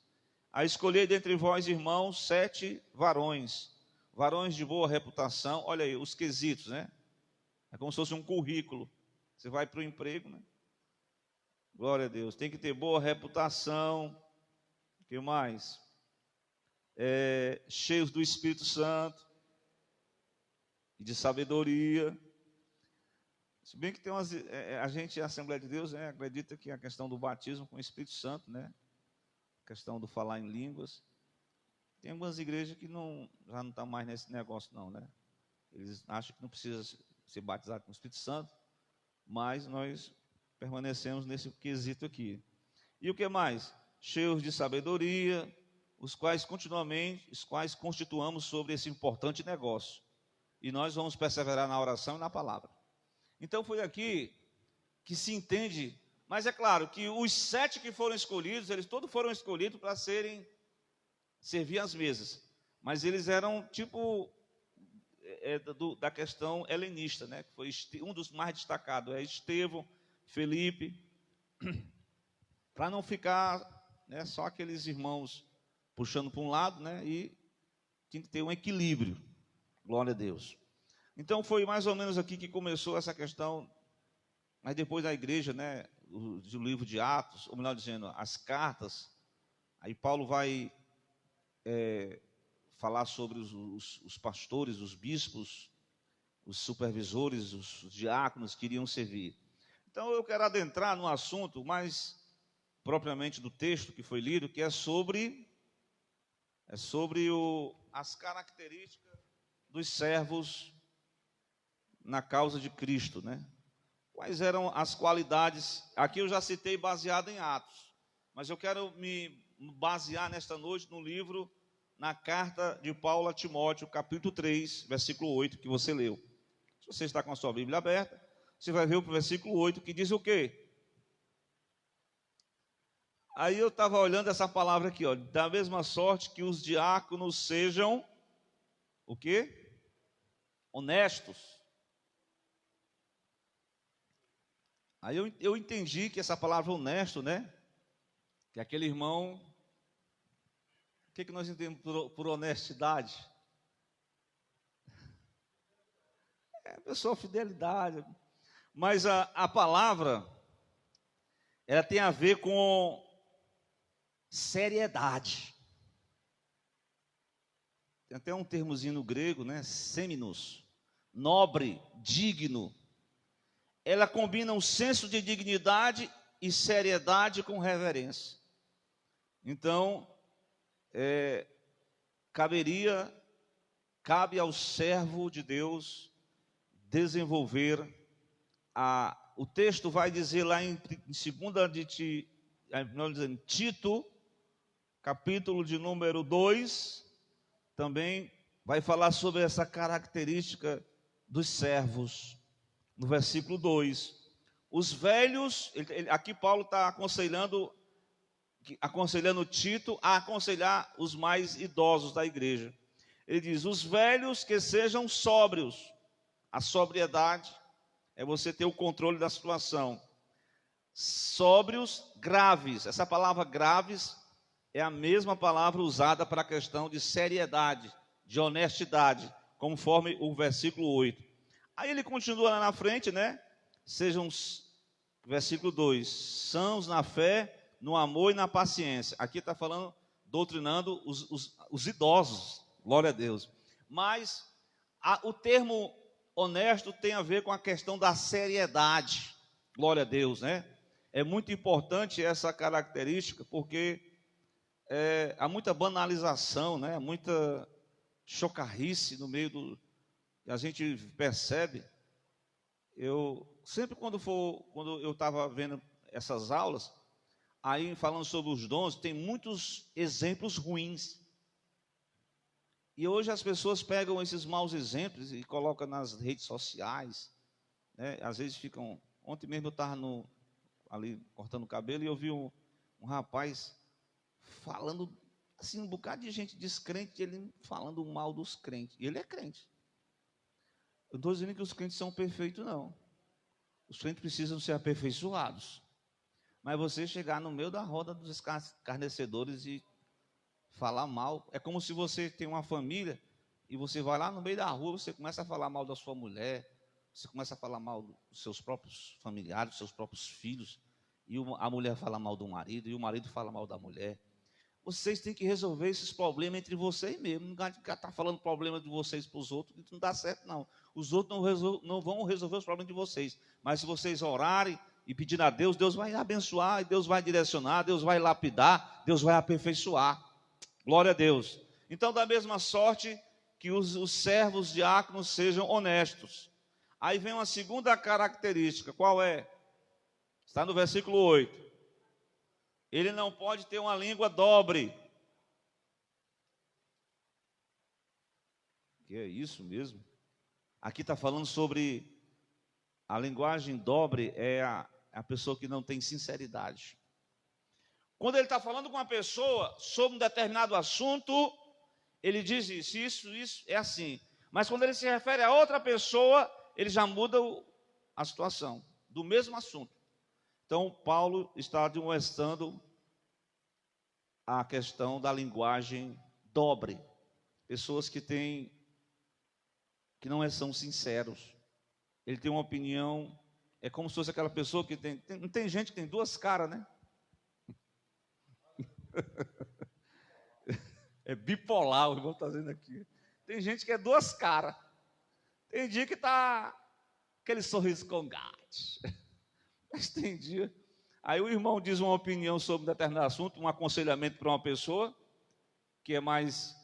A escolher dentre vós, irmãos, 7 varões de boa reputação. Olha aí, os quesitos, né? É como se fosse um currículo. Você vai para o emprego, né? Glória a Deus. Tem que ter boa reputação. O que mais? Cheios do Espírito Santo e de sabedoria. Se bem que tem umas... a gente, a Assembleia de Deus, né, acredita que a questão do batismo com o Espírito Santo, né? A questão do falar em línguas. Tem algumas igrejas que já não estão mais nesse negócio, não, né? Eles acham que não precisa ser batizado com o Espírito Santo. Mas nós permanecemos nesse quesito aqui. E o que mais? Cheios de sabedoria, os quais constituamos sobre esse importante negócio. E nós vamos perseverar na oração e na palavra. Então foi aqui que se entende, mas é claro que os 7 que foram escolhidos, eles todos foram escolhidos para servir as mesas. Mas eles eram tipo... da questão helenista, né? Que foi um dos mais destacados, Estevão, Felipe, para não ficar, né, só aqueles irmãos puxando para um lado, né? E tinha que ter um equilíbrio, glória a Deus. Então foi mais ou menos aqui que começou essa questão, mas depois da igreja, né, do livro de Atos, ou melhor dizendo, as cartas, aí Paulo vai falar sobre os pastores, os bispos, os supervisores, os diáconos que iriam servir. Então eu quero adentrar no assunto mais propriamente do texto que foi lido, que é sobre as características dos servos na causa de Cristo, né? Quais eram as qualidades? Aqui eu já citei baseado em Atos, mas eu quero me basear nesta noite no livro, na carta de Paulo a Timóteo, capítulo 3, versículo 8, que você leu. Se você está com a sua Bíblia aberta, você vai ver o versículo 8, que diz o quê? Aí eu estava olhando essa palavra aqui, ó, da mesma sorte que os diáconos sejam, o quê? Honestos. Aí eu entendi que essa palavra honesto, né? Que aquele irmão... O que nós entendemos por honestidade? Pessoa, fidelidade. Mas a palavra, ela tem a ver com seriedade. Tem até um termozinho no grego, né? Seminos, nobre, digno. Ela combina um senso de dignidade e seriedade com reverência. Então, cabe ao servo de Deus desenvolver o texto vai dizer lá em 2 de Tito, capítulo de número 2, também vai falar sobre essa característica dos servos, no versículo 2. Os velhos, aqui Paulo está aconselhando Tito a aconselhar os mais idosos da igreja. Ele diz: os velhos que sejam sóbrios. A sobriedade é você ter o controle da situação. Sóbrios, graves. Essa palavra graves é a mesma palavra usada para a questão de seriedade, de honestidade, conforme o versículo 8. Aí ele continua lá na frente, né? Sejam, versículo 2, sãos na fé, no amor e na paciência. Aqui está falando, doutrinando os idosos, glória a Deus. Mas o termo honesto tem a ver com a questão da seriedade, glória a Deus, né? É muito importante essa característica, porque há muita banalização, né? Muita chocarrice no meio do... A gente percebe. Eu sempre quando eu estava vendo essas aulas, aí falando sobre os dons, tem muitos exemplos ruins. E hoje as pessoas pegam esses maus exemplos e colocam nas redes sociais, né? Às vezes ficam... Ontem mesmo eu estava ali cortando o cabelo e eu vi um rapaz falando assim, um bocado de gente descrente, ele falando mal dos crentes. E ele é crente. Eu não estou dizendo que os crentes são perfeitos, não. Os crentes precisam ser aperfeiçoados. Mas você chegar no meio da roda dos escarnecedores e falar mal, é como se você tem uma família e você vai lá no meio da rua, você começa a falar mal da sua mulher, você começa a falar mal dos seus próprios familiares, dos seus próprios filhos, e a mulher fala mal do marido, e o marido fala mal da mulher. Vocês têm que resolver esses problemas entre vocês mesmos. Não está falando problema de vocês para os outros, isso não dá certo, não. Os outros não vão resolver os problemas de vocês. Mas se vocês orarem e pedirem a Deus, Deus vai abençoar, Deus vai direcionar, Deus vai lapidar, Deus vai aperfeiçoar. Glória a Deus. Então, da mesma sorte, que os servos diáconos sejam honestos. Aí vem uma segunda característica. Qual é? Está no versículo 8. Ele não pode ter uma língua dobre. Que é isso mesmo? Aqui está falando sobre a linguagem dobre, é a pessoa que não tem sinceridade. Quando ele está falando com uma pessoa sobre um determinado assunto, ele diz isso é assim. Mas quando ele se refere a outra pessoa, ele já muda a situação do mesmo assunto. Então, Paulo está demonstrando a questão da linguagem dobre. Pessoas que não são sinceros. Ele tem uma opinião, é como se fosse aquela pessoa que não tem gente que tem duas caras, né? É bipolar, o irmão está dizendo aqui. Tem gente que é duas caras. Tem dia que está aquele sorriso com gato. Mas tem dia... Aí o irmão diz uma opinião sobre um determinado assunto, um aconselhamento para uma pessoa que é mais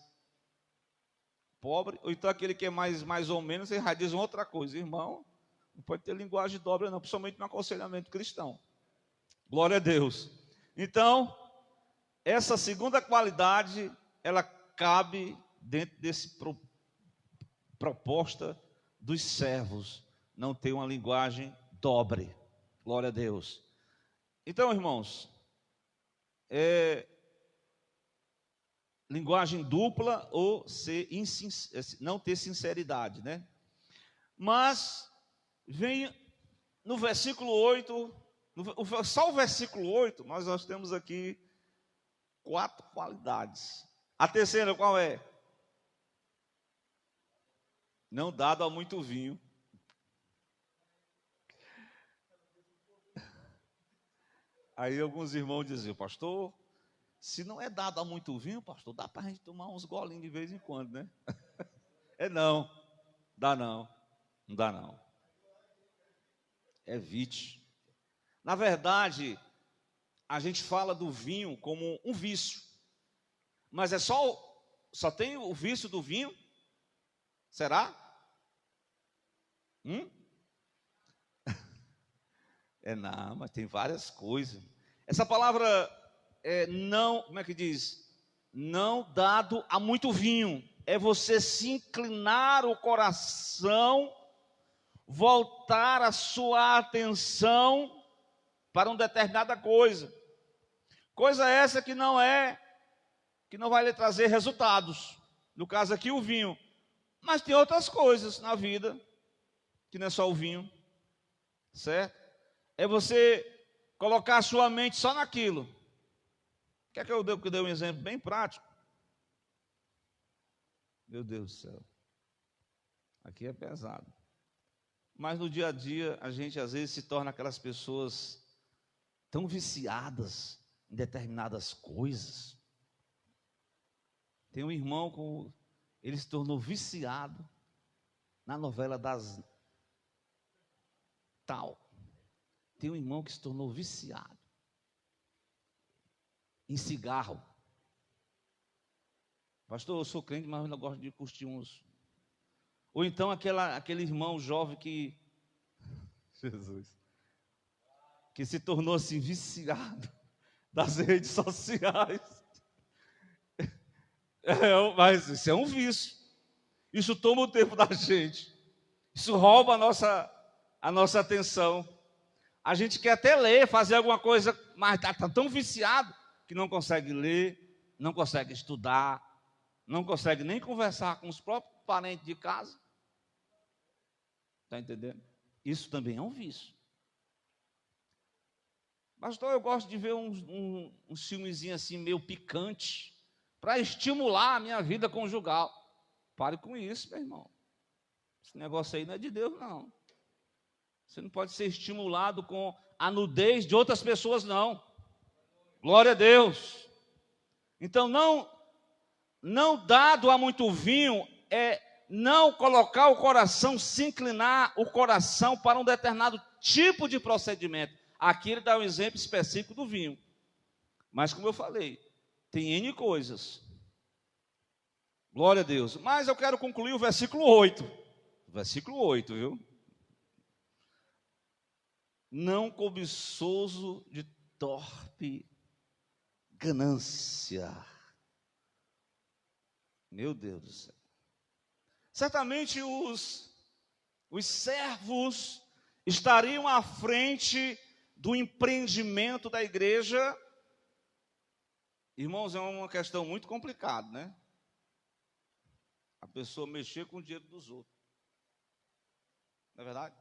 pobre, ou então aquele que é mais ou menos, ele já diz uma outra coisa. Irmão, não pode ter linguagem dobra não, principalmente no aconselhamento cristão. Glória a Deus. Então, essa segunda qualidade, ela cabe dentro desse proposta dos servos, não ter uma linguagem dobre. Glória a Deus. Então, irmãos, linguagem dupla ou não ter sinceridade, né? Mas vem no versículo 8, só o versículo 8, nós temos aqui 4 qualidades. A terceira qual é? Não dado a muito vinho. Aí alguns irmãos diziam, pastor, se não é dado a muito vinho, pastor, dá para a gente tomar uns golinhos de vez em quando, né? Não, dá não, não dá não. É vício. Na verdade, a gente fala do vinho como um vício, mas só tem o vício do vinho? Será? Não, mas tem várias coisas. Essa palavra não, como é que diz? Não dado a muito vinho. É você se inclinar o coração, voltar a sua atenção para uma determinada coisa. Coisa essa que não vai lhe trazer resultados. No caso aqui, o vinho. Mas tem outras coisas na vida, que não é só o vinho, certo? É você colocar a sua mente só naquilo. Quer que eu dê um exemplo bem prático? Meu Deus do céu. Aqui é pesado. Mas no dia a dia, a gente às vezes se torna aquelas pessoas tão viciadas em determinadas coisas. Tem um irmão, ele se tornou viciado na novela das tal. Tem um irmão que se tornou viciado em cigarro. Pastor, eu sou crente, mas eu não gosto de curtir uns. Ou então aquele irmão jovem que, Jesus, que se tornou assim viciado das redes sociais. Mas isso é um vício. Isso toma o tempo da gente. Isso rouba a nossa atenção. A gente quer até ler, fazer alguma coisa, mas está tão viciado que não consegue ler, não consegue estudar, não consegue nem conversar com os próprios parentes de casa. Está entendendo? Isso também é um vício. Pastor, eu gosto de ver um filmezinho assim meio picante, para estimular a minha vida conjugal. Pare com isso, meu irmão. Esse negócio aí não é de Deus, não. Você não pode ser estimulado com a nudez de outras pessoas, não. Glória a Deus. Então, não dado a muito vinho, é não colocar o coração, se inclinar o coração para um determinado tipo de procedimento. Aqui ele dá um exemplo específico do vinho. Mas como eu falei, tem N coisas. Glória a Deus. Mas eu quero concluir o versículo 8. Versículo 8, viu? Não cobiçoso de torpe ganância. Meu Deus do céu. Certamente os servos estariam à frente do empreendimento da igreja. Irmãos, é uma questão muito complicada, né? A pessoa mexer com o dinheiro dos outros. Não é verdade?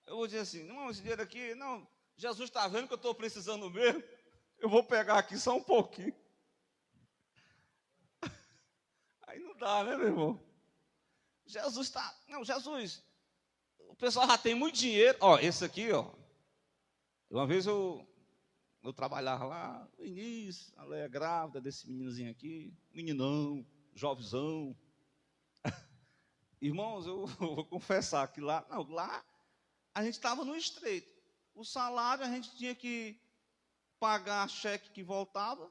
Eu vou dizer assim, não, esse dinheiro aqui, não, Jesus está vendo que eu estou precisando mesmo, eu vou pegar aqui só um pouquinho. Aí não dá, né, meu irmão? Jesus está, não, Jesus, o pessoal já tem muito dinheiro, ó, esse aqui, ó, uma vez eu trabalhava lá, no início, a Leia grávida desse meninozinho aqui, meninão, jovenzão. Irmãos, eu vou confessar que lá a gente estava no estreito. O salário a gente tinha que pagar cheque que voltava.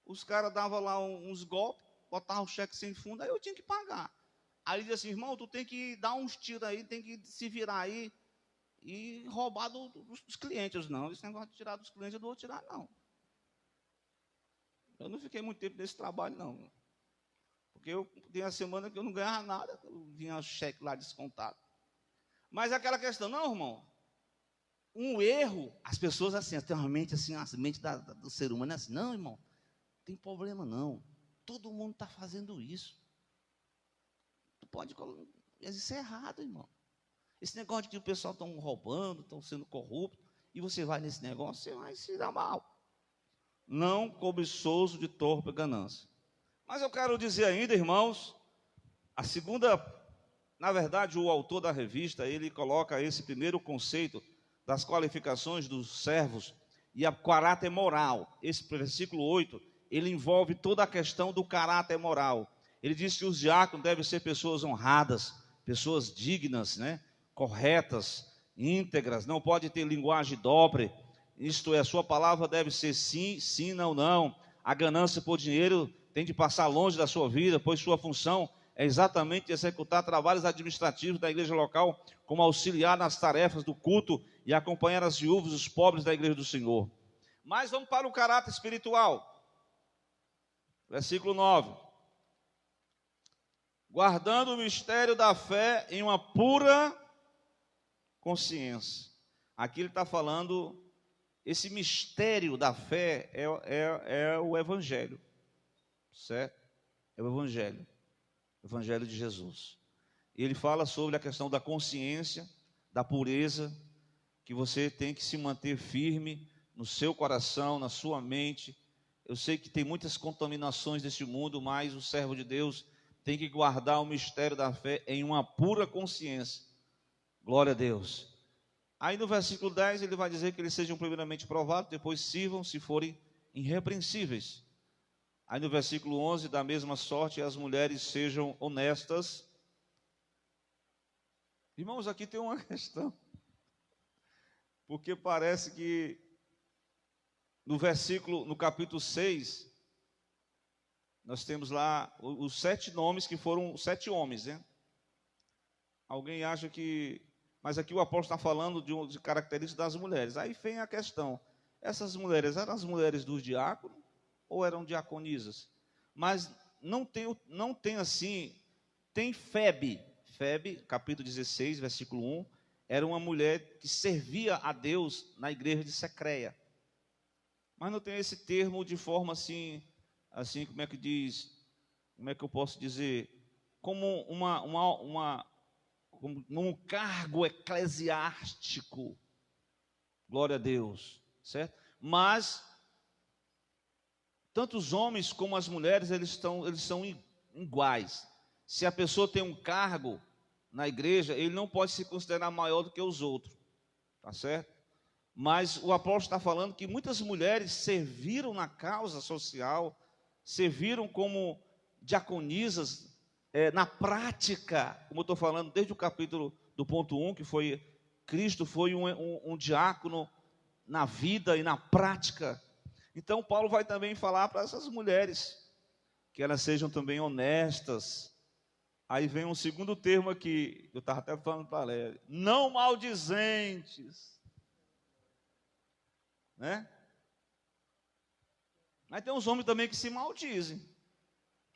Os caras davam lá uns golpes, botavam o cheque sem fundo, aí eu tinha que pagar. Aí ele dizia assim, irmão, tu tem que dar uns tiros aí, tem que se virar aí e roubar dos clientes. Eu disse, não, esse negócio de tirar dos clientes eu não vou tirar, não. Eu não fiquei muito tempo nesse trabalho, não. Porque eu tinha a semana que eu não ganhava nada, eu vinha cheque lá descontado. Mas é aquela questão, não, irmão, um erro, as pessoas assim, tem uma mente assim, a mente do ser humano é assim, não, irmão, não tem problema não, todo mundo está fazendo isso. Tu pode, isso é errado, irmão. Esse negócio de que o pessoal estão roubando, estão sendo corruptos, e você vai nesse negócio, você vai se dar mal. Não cobiçoso de torpe ganância. Mas eu quero dizer ainda, irmãos, a segunda, na verdade, o autor da revista, ele coloca esse primeiro conceito das qualificações dos servos e a caráter moral. Esse versículo 8, ele envolve toda a questão do caráter moral. Ele diz que os diáconos devem ser pessoas honradas, pessoas dignas, né, corretas, íntegras, não pode ter linguagem dobre, isto é, a sua palavra deve ser sim, sim, não, não. A ganância por dinheiro tem de passar longe da sua vida, pois sua função é exatamente executar trabalhos administrativos da igreja local, como auxiliar nas tarefas do culto e acompanhar as viúvas e os pobres da igreja do Senhor. Mas vamos para o caráter espiritual. Versículo 9. Guardando o mistério da fé em uma pura consciência. Aqui ele está falando, esse mistério da fé é o Evangelho. certo? É o Evangelho de Jesus. E ele fala sobre a questão da consciência, da pureza, que você tem que se manter firme no seu coração, na sua mente. Eu sei que tem muitas contaminações desse mundo, mas o servo de Deus tem que guardar o mistério da fé em uma pura consciência. Glória a Deus. Aí no versículo 10 ele vai dizer que eles sejam primeiramente provados, depois sirvam se forem irrepreensíveis. Aí no versículo 11, da mesma sorte, as mulheres sejam honestas. Irmãos, aqui tem uma questão. Porque parece que no capítulo 6, nós temos lá os 7 nomes que foram 7 homens, né? Alguém acha que... Mas aqui o apóstolo está falando de características das mulheres. Aí vem a questão. Essas mulheres eram as mulheres dos diáconos ou eram diaconisas? Mas não tem assim... Tem Febe, capítulo 16, versículo 1, era uma mulher que servia a Deus na igreja de Secreia. Mas não tem esse termo de forma assim, como é que diz, como é que eu posso dizer, como como um cargo eclesiástico. Glória a Deus, certo? Mas tanto os homens como as mulheres, eles são iguais. Se a pessoa tem um cargo na igreja, ele não pode se considerar maior do que os outros, tá certo? Mas o apóstolo está falando que muitas mulheres serviram na causa social, serviram como diaconisas, na prática, como eu estou falando desde o capítulo do ponto 1, que foi Cristo foi um diácono na vida e na prática. Então Paulo vai também falar para essas mulheres, que elas sejam também honestas. Aí vem um segundo termo aqui, eu estava até falando para a Lélia, não maldizentes, né? Mas tem uns homens também que se maldizem,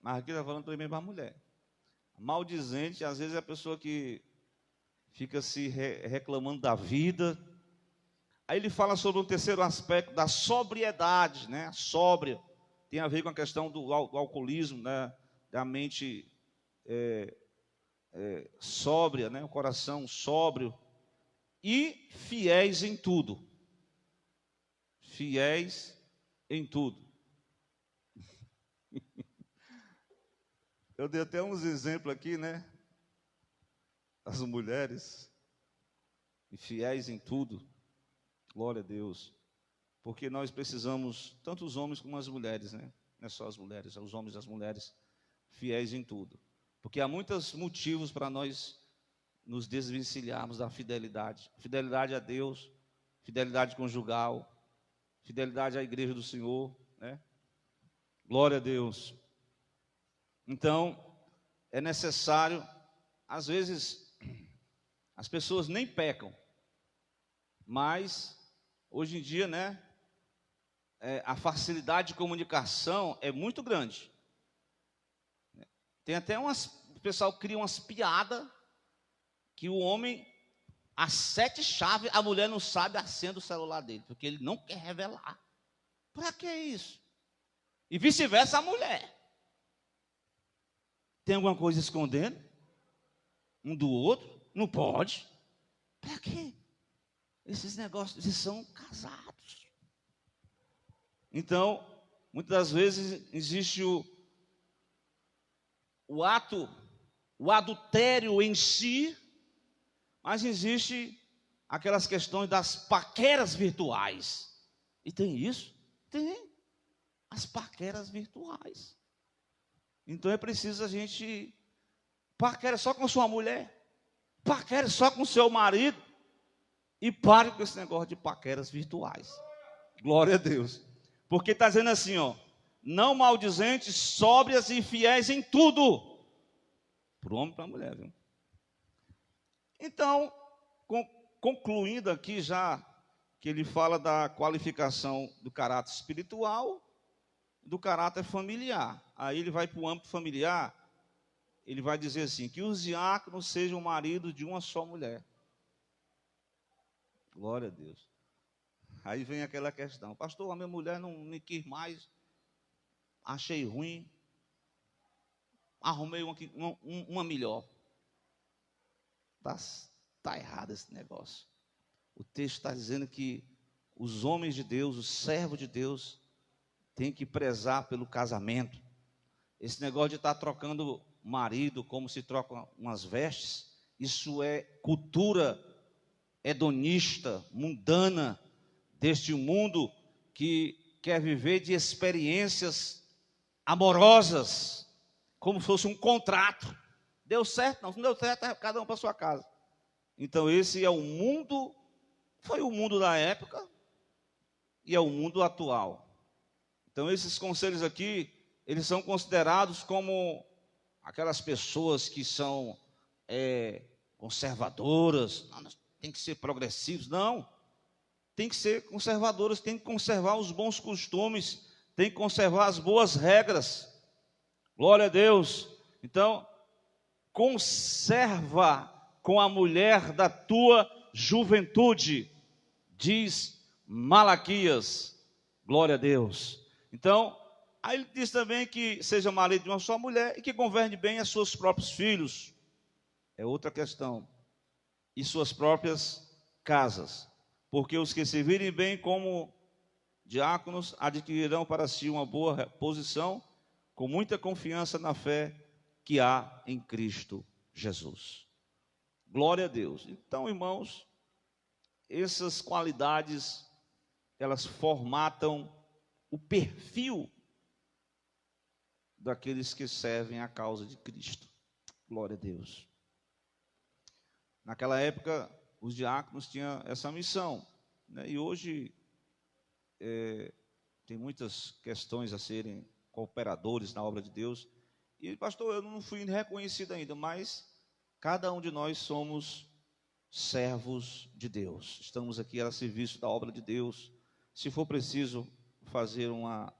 mas aqui está falando também para a mulher. Maldizente, às vezes, é a pessoa que fica se reclamando da vida. Aí ele fala sobre um terceiro aspecto da sobriedade, né? Sóbria, tem a ver com a questão do alcoolismo, né? Da mente sóbria, né? O coração sóbrio. E fiéis em tudo. Fiéis em tudo. Eu dei até uns exemplos aqui, né? As mulheres, e fiéis em tudo. Glória a Deus. Porque nós precisamos, tanto os homens como as mulheres, né? Não é só as mulheres, é os homens e as mulheres, fiéis em tudo. Porque há muitos motivos para nós nos desvencilharmos da fidelidade. Fidelidade a Deus, fidelidade conjugal, fidelidade à igreja do Senhor, né? Glória a Deus. Então, é necessário, às vezes, as pessoas nem pecam, mas, hoje em dia, né, a facilidade de comunicação é muito grande. Tem até o pessoal cria umas piadas, que o homem, as 7 chaves, a mulher não sabe a senha do celular dele, porque ele não quer revelar. Para que isso? E vice-versa a mulher. Tem alguma coisa escondendo? Um do outro? Não pode. Para quê? Esses negócios, eles são casados. Então, muitas das vezes existe o adultério em si, mas existe aquelas questões das paqueras virtuais. E tem isso? Tem. As paqueras virtuais. Então é preciso a gente paquera só com sua mulher, paquera só com seu marido e pare com esse negócio de paqueras virtuais. Glória a Deus. Porque está dizendo assim, ó, não maldizentes, sóbrias e fiéis em tudo. Para o homem e para a mulher, viu? Então, concluindo aqui já, que ele fala da qualificação do caráter espiritual, do caráter familiar. Aí ele vai para o âmbito familiar, ele vai dizer assim, que os diáconos sejam maridos de uma só mulher. Glória a Deus. Aí vem aquela questão, pastor, a minha mulher não me quis mais, achei ruim, arrumei uma melhor. Está errado esse negócio. O texto está dizendo que os homens de Deus, os servos de Deus, têm que prezar pelo casamento. Esse negócio de estar trocando marido como se trocam umas vestes, isso é cultura hedonista, mundana, deste mundo que quer viver de experiências amorosas, como se fosse um contrato. Deu certo? Não, se não deu certo, é cada um para sua casa. Então esse é o mundo, foi o mundo da época e é o mundo atual. Então esses conselhos aqui, eles são considerados como aquelas pessoas que são conservadoras, não, tem que ser progressivos, não. Tem que ser conservadoras, tem que conservar os bons costumes, tem que conservar as boas regras. Glória a Deus. Então, conserva com a mulher da tua juventude, diz Malaquias. Glória a Deus. Então, aí ele diz também que seja marido de uma só mulher e que governe bem os seus próprios filhos. É outra questão. E suas próprias casas. Porque os que se virem bem como diáconos adquirirão para si uma boa posição, com muita confiança na fé que há em Cristo Jesus. Glória a Deus. Então, irmãos, essas qualidades, elas formatam o perfil daqueles que servem a causa de Cristo. Glória a Deus. Naquela época, os diáconos tinham essa missão, né? E hoje tem muitas questões a serem cooperadores na obra de Deus. E, pastor, eu não fui reconhecido ainda, mas cada um de nós somos servos de Deus. Estamos aqui a serviço da obra de Deus. Se for preciso fazer uma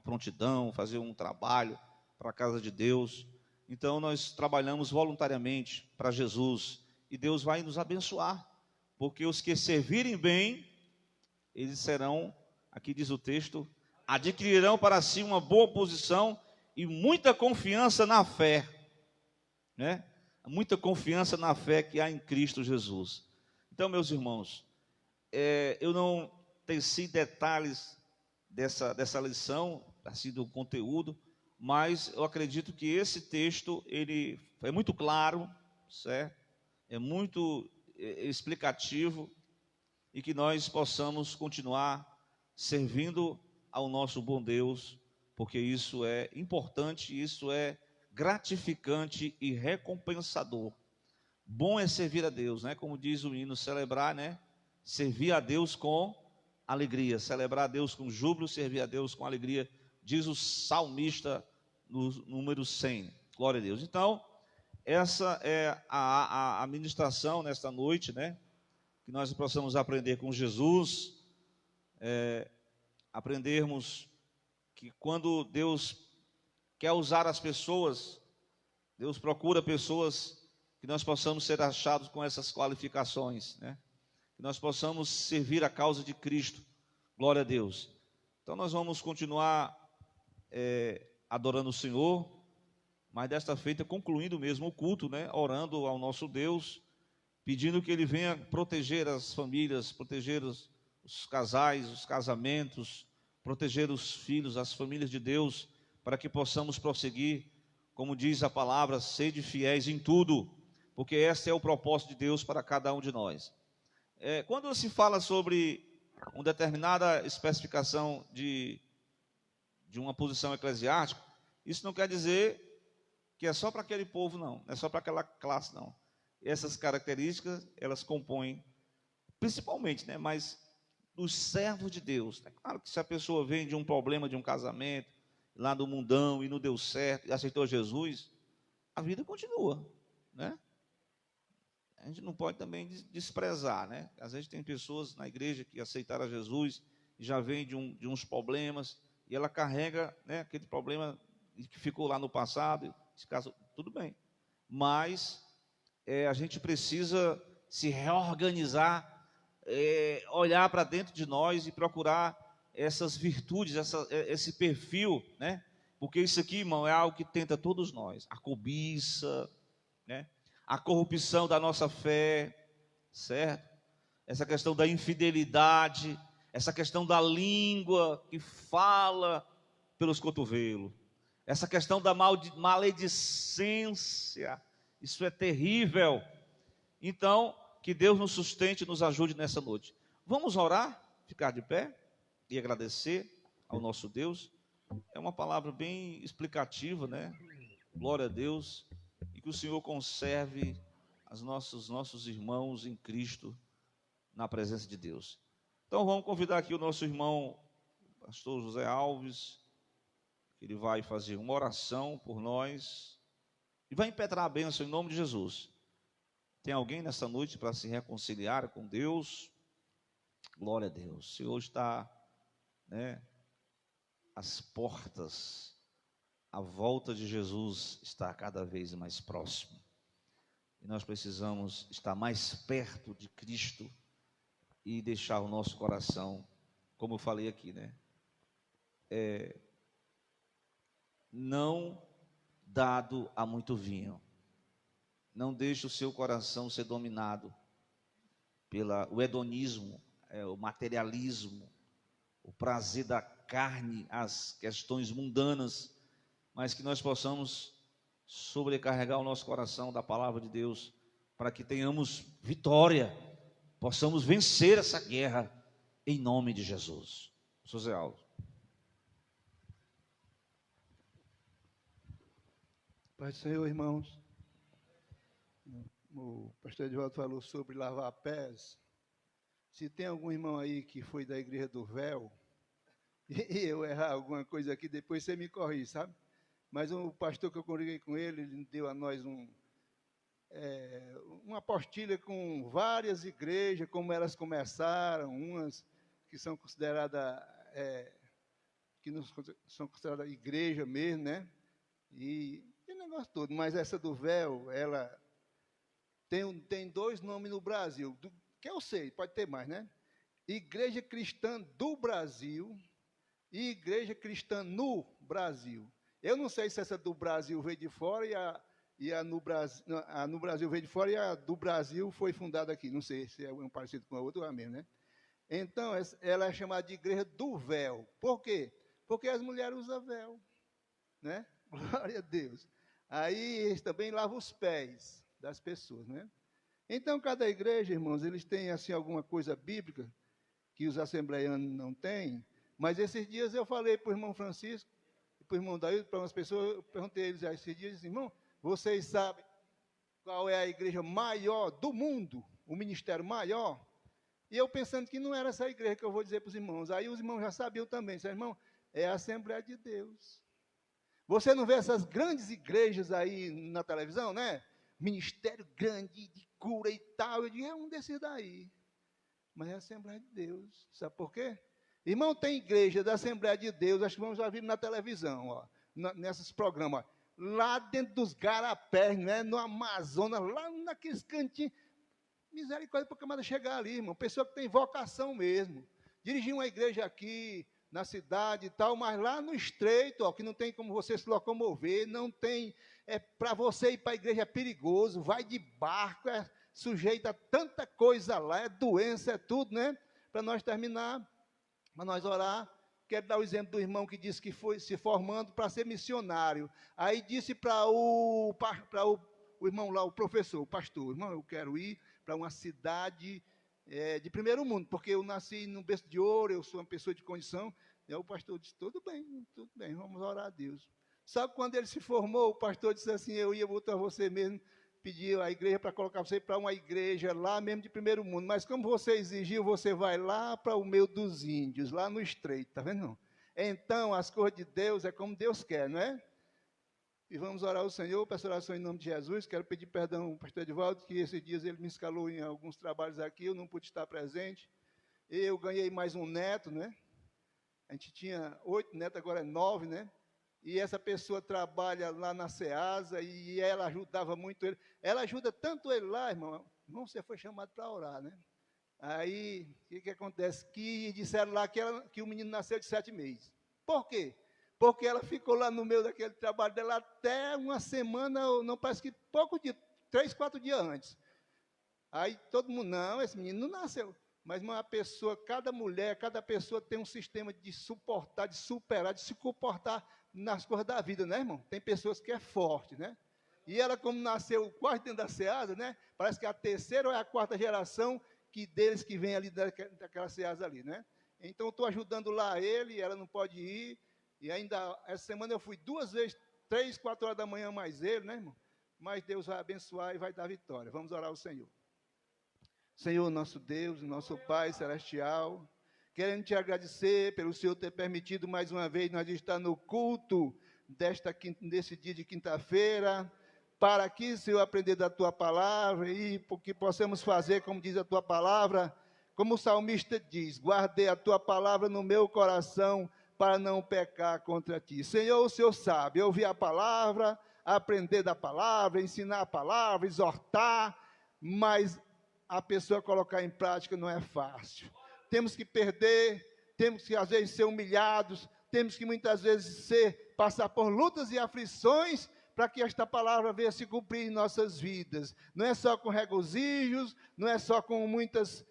prontidão, fazer um trabalho para a casa de Deus, então nós trabalhamos voluntariamente para Jesus. E Deus vai nos abençoar, porque os que servirem bem, eles serão, aqui diz o texto, adquirirão para si uma boa posição e muita confiança na fé, né? Muita confiança na fé que há em Cristo Jesus. Então, meus irmãos, eu não teci detalhes dessa lição, assim, do conteúdo, mas eu acredito que esse texto, ele é muito claro, certo? É muito explicativo e que nós possamos continuar servindo ao nosso bom Deus, porque isso é importante, isso é gratificante e recompensador. Bom é servir a Deus, né? Como diz o hino, celebrar, né? Servir a Deus com alegria, celebrar a Deus com júbilo, servir a Deus com alegria, diz o salmista no número 100. Glória a Deus. Então, essa é a ministração nesta noite, né? Que nós possamos aprender com Jesus, aprendermos que quando Deus quer usar as pessoas, Deus procura pessoas que nós possamos ser achados com essas qualificações, né? Que nós possamos servir a causa de Cristo. Glória a Deus. Então nós vamos continuar adorando o Senhor, mas desta feita concluindo mesmo o culto, né? Orando ao nosso Deus, pedindo que Ele venha proteger as famílias, proteger os casais, os casamentos, proteger os filhos, as famílias de Deus, para que possamos prosseguir, como diz a palavra, sede fiéis em tudo, porque esse é o propósito de Deus para cada um de nós. Quando se fala sobre uma determinada especificação de uma posição eclesiástica, isso não quer dizer que é só para aquele povo, não é só para aquela classe, não. Essas características, elas compõem, principalmente, né, mas dos servos de Deus. É claro que se a pessoa vem de um problema de um casamento, lá do mundão, e não deu certo, e aceitou Jesus, a vida continua, né? A gente não pode também desprezar, né? Às vezes tem pessoas na igreja que aceitaram Jesus, e já vem de uns problemas, e ela carrega, né, aquele problema que ficou lá no passado, esse caso, tudo bem. Mas a gente precisa se reorganizar, olhar para dentro de nós e procurar essas virtudes, esse perfil, né? Porque isso aqui, irmão, é algo que tenta todos nós. A cobiça, né? A corrupção da nossa fé, certo? Essa questão da infidelidade, essa questão da língua que fala pelos cotovelos, essa questão da maledicência, isso é terrível. Então, que Deus nos sustente e nos ajude nessa noite. Vamos orar, ficar de pé e agradecer ao nosso Deus. É uma palavra bem explicativa, né? Glória a Deus. E que o Senhor conserve os nossos irmãos em Cristo na presença de Deus. Então vamos convidar aqui o nosso irmão, pastor José Alves, que ele vai fazer uma oração por nós e vai impetrar a bênção em nome de Jesus. Tem alguém nessa noite para se reconciliar com Deus? Glória a Deus. O Senhor está, né, às portas, a volta de Jesus está cada vez mais próximo. E nós precisamos estar mais perto de Cristo e deixar o nosso coração, como eu falei aqui, né? Não dado a muito vinho. Não deixe o seu coração ser dominado pelo hedonismo, o materialismo, o prazer da carne, as questões mundanas, mas que nós possamos sobrecarregar o nosso coração da palavra de Deus, para que tenhamos vitória, possamos vencer essa guerra, em nome de Jesus. José Alves. Pai do Senhor, irmãos, o pastor Edivaldo falou sobre lavar pés. Se tem algum irmão aí que foi da igreja do véu, e eu errar alguma coisa aqui, depois você me corrige, sabe? Mas o pastor que eu congreguei com ele deu a nós uma apostila com várias igrejas, como elas começaram, umas que são consideradas, que não são consideradas igreja mesmo, né? E o negócio todo. Mas essa do véu, ela tem dois nomes no Brasil, que eu sei, pode ter mais, né? Igreja Cristã do Brasil e Igreja Cristã no Brasil. Eu não sei se essa do Brasil veio de fora e a no Brasil veio de fora e a do Brasil foi fundada aqui. Não sei se é um parecido com a outra ou a mesma, né? Então, ela é chamada de Igreja do Véu. Por quê? Porque as mulheres usam véu, né? Glória a Deus. Aí eles também lavam os pés das pessoas, né? Então, cada igreja, irmãos, eles têm assim alguma coisa bíblica que os assembleianos não têm. Mas esses dias eu falei para o irmão Francisco, para o irmão Daí, para umas pessoas, eu perguntei a eles esses dias, irmão, vocês sabem qual é a igreja maior do mundo, o ministério maior? E eu pensando que não era essa igreja que eu vou dizer para os irmãos. Aí os irmãos já sabiam também, disseram, irmão, é a Assembleia de Deus. Você não vê essas grandes igrejas aí na televisão, né? Ministério grande de cura e tal. Eu digo, é um desses daí. Mas é a Assembleia de Deus. Sabe por quê? Irmão, tem igreja da Assembleia de Deus, acho que vamos já vir na televisão, ó, nesses programas, ó, lá dentro dos garapés, né, no Amazonas, lá naqueles cantinhos. Misericórdia para o camarada chegar ali, irmão. Pessoa que tem vocação mesmo. Dirigir uma igreja aqui na cidade e tal, mas lá no estreito, ó, que não tem como você se locomover, não tem, para você ir para a igreja é perigoso, vai de barco, é sujeito a tanta coisa lá, é doença, é tudo, né? Para nós terminar, para nós orar, quero dar o exemplo do irmão que disse que foi se formando para ser missionário. Aí disse para o irmão lá, o professor, o pastor, irmão, eu quero ir para uma cidade de primeiro mundo, porque eu nasci num berço de ouro, eu sou uma pessoa de condição. E aí o pastor disse, tudo bem, vamos orar a Deus. Sabe quando ele se formou, o pastor disse assim, eu ia botar você mesmo, pedir a igreja para colocar você para uma igreja lá mesmo de primeiro mundo, mas como você exigiu, você vai lá para o meio dos índios, lá no estreito, está vendo? Não? Então, as coisas de Deus é como Deus quer, não é? E vamos orar ao Senhor, peço oração em nome de Jesus. Quero pedir perdão ao pastor Edivaldo, que esses dias ele me escalou em alguns trabalhos aqui, eu não pude estar presente. Eu ganhei mais um neto, né? A gente tinha 8 netos, agora é 9, né? E essa pessoa trabalha lá na SEASA e ela ajudava muito ele. Ela ajuda tanto ele lá, irmão. Irmão, você foi chamado para orar, né? Aí, o que acontece? Que disseram lá que o menino nasceu de 7 meses. Por quê? porque ela ficou lá no meio daquele trabalho dela até uma semana, ou não, parece que pouco dia, 3, 4 dias antes. Aí todo mundo, não, esse menino não nasceu. Mas uma pessoa, cada mulher, cada pessoa tem um sistema de suportar, de superar, de se comportar nas coisas da vida, né, irmão? Tem pessoas que é forte, né? E ela, como nasceu quase dentro da Ceasa, né? Parece que é a terceira ou é a quarta geração deles que vem ali daquela Ceasa ali, né? Então, estou ajudando lá ele, ela não pode ir. E ainda, essa semana eu fui 2 vezes, 3, 4 horas da manhã mais ele, né, irmão? Mas Deus vai abençoar e vai dar vitória. Vamos orar ao Senhor. Senhor, nosso Deus, nosso Pai celestial, querendo te agradecer pelo Senhor ter permitido mais uma vez nós estar no culto desse dia de quinta-feira, para aqui, Senhor, aprender da Tua palavra e que possamos fazer, como diz a Tua palavra, como o salmista diz, guardei a Tua palavra no meu coração para não pecar contra Ti. Senhor, o Senhor sabe, ouvir a palavra, aprender da palavra, ensinar a palavra, exortar, mas a pessoa colocar em prática não é fácil. Temos que perder, temos que às vezes ser humilhados, temos que muitas vezes passar por lutas e aflições para que esta palavra venha se cumprir em nossas vidas. Não é só com regozijos, não é só com muitas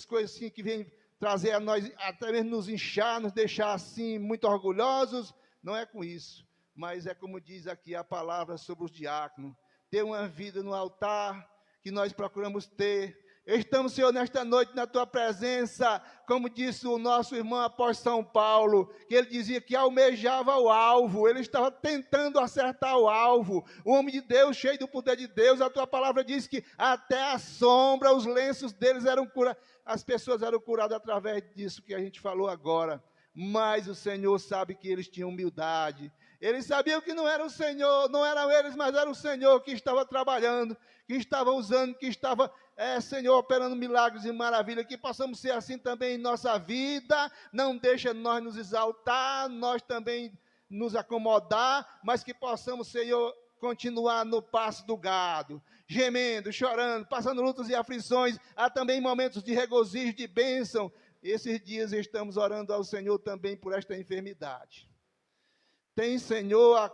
coisas assim que vêm trazer a nós, até mesmo nos inchar, nos deixar assim muito orgulhosos. Não é com isso, mas é como diz aqui a palavra sobre os diáconos, ter uma vida no altar, que nós procuramos ter. Estamos, Senhor, nesta noite na Tua presença, como disse o nosso irmão apóstolo São Paulo, que ele dizia que almejava o alvo, ele estava tentando acertar o alvo. O homem de Deus, cheio do poder de Deus, a Tua palavra diz que até a sombra, os lenços deles eram curados, as pessoas eram curadas através disso que a gente falou agora. Mas o Senhor sabe que eles tinham humildade. Eles sabiam que não era o Senhor, não eram eles, mas era o Senhor que estava trabalhando, que estava usando, que estava, Senhor, operando milagres e maravilhas. Que possamos ser assim também em nossa vida. Não deixa nós nos exaltar, nós também nos acomodar, mas que possamos, Senhor, continuar no passo do gado, gemendo, chorando, passando lutas e aflições. Há também momentos de regozijo, de bênção. Esses dias estamos orando ao Senhor também por esta enfermidade. Tem, Senhor,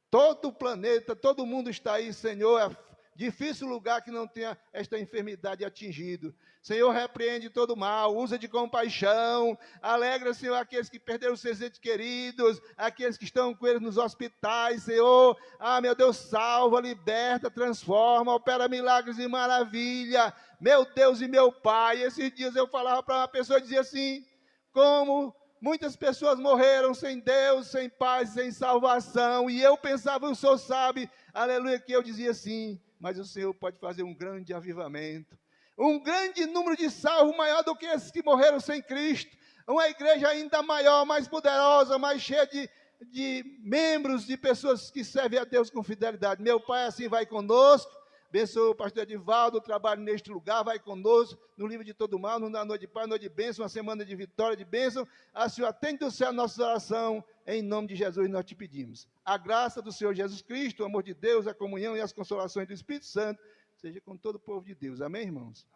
todo o planeta, todo mundo está aí, Senhor, é difícil lugar que não tenha esta enfermidade atingido. Senhor, repreende todo mal, usa de compaixão, alegra, Senhor, aqueles que perderam seus entes queridos, aqueles que estão com eles nos hospitais, Senhor, meu Deus, salva, liberta, transforma, opera milagres e maravilha, meu Deus e meu Pai. Esses dias eu falava para uma pessoa e dizia assim, como muitas pessoas morreram sem Deus, sem paz, sem salvação, e eu pensava, o Senhor sabe, aleluia, que eu dizia assim, mas o Senhor pode fazer um grande avivamento, um grande número de salvos, maior do que esses que morreram sem Cristo, uma igreja ainda maior, mais poderosa, mais cheia de membros, de pessoas que servem a Deus com fidelidade. Meu Pai assim vai conosco, abençoa o pastor Edivaldo, o trabalho neste lugar, vai conosco, no livro de todo mal, na noite de paz, noite de bênção, uma semana de vitória, de bênção. A Senhor atende do céu a nossa oração, em nome de Jesus nós te pedimos. A graça do Senhor Jesus Cristo, o amor de Deus, a comunhão e as consolações do Espírito Santo, seja com todo o povo de Deus. Amém, irmãos?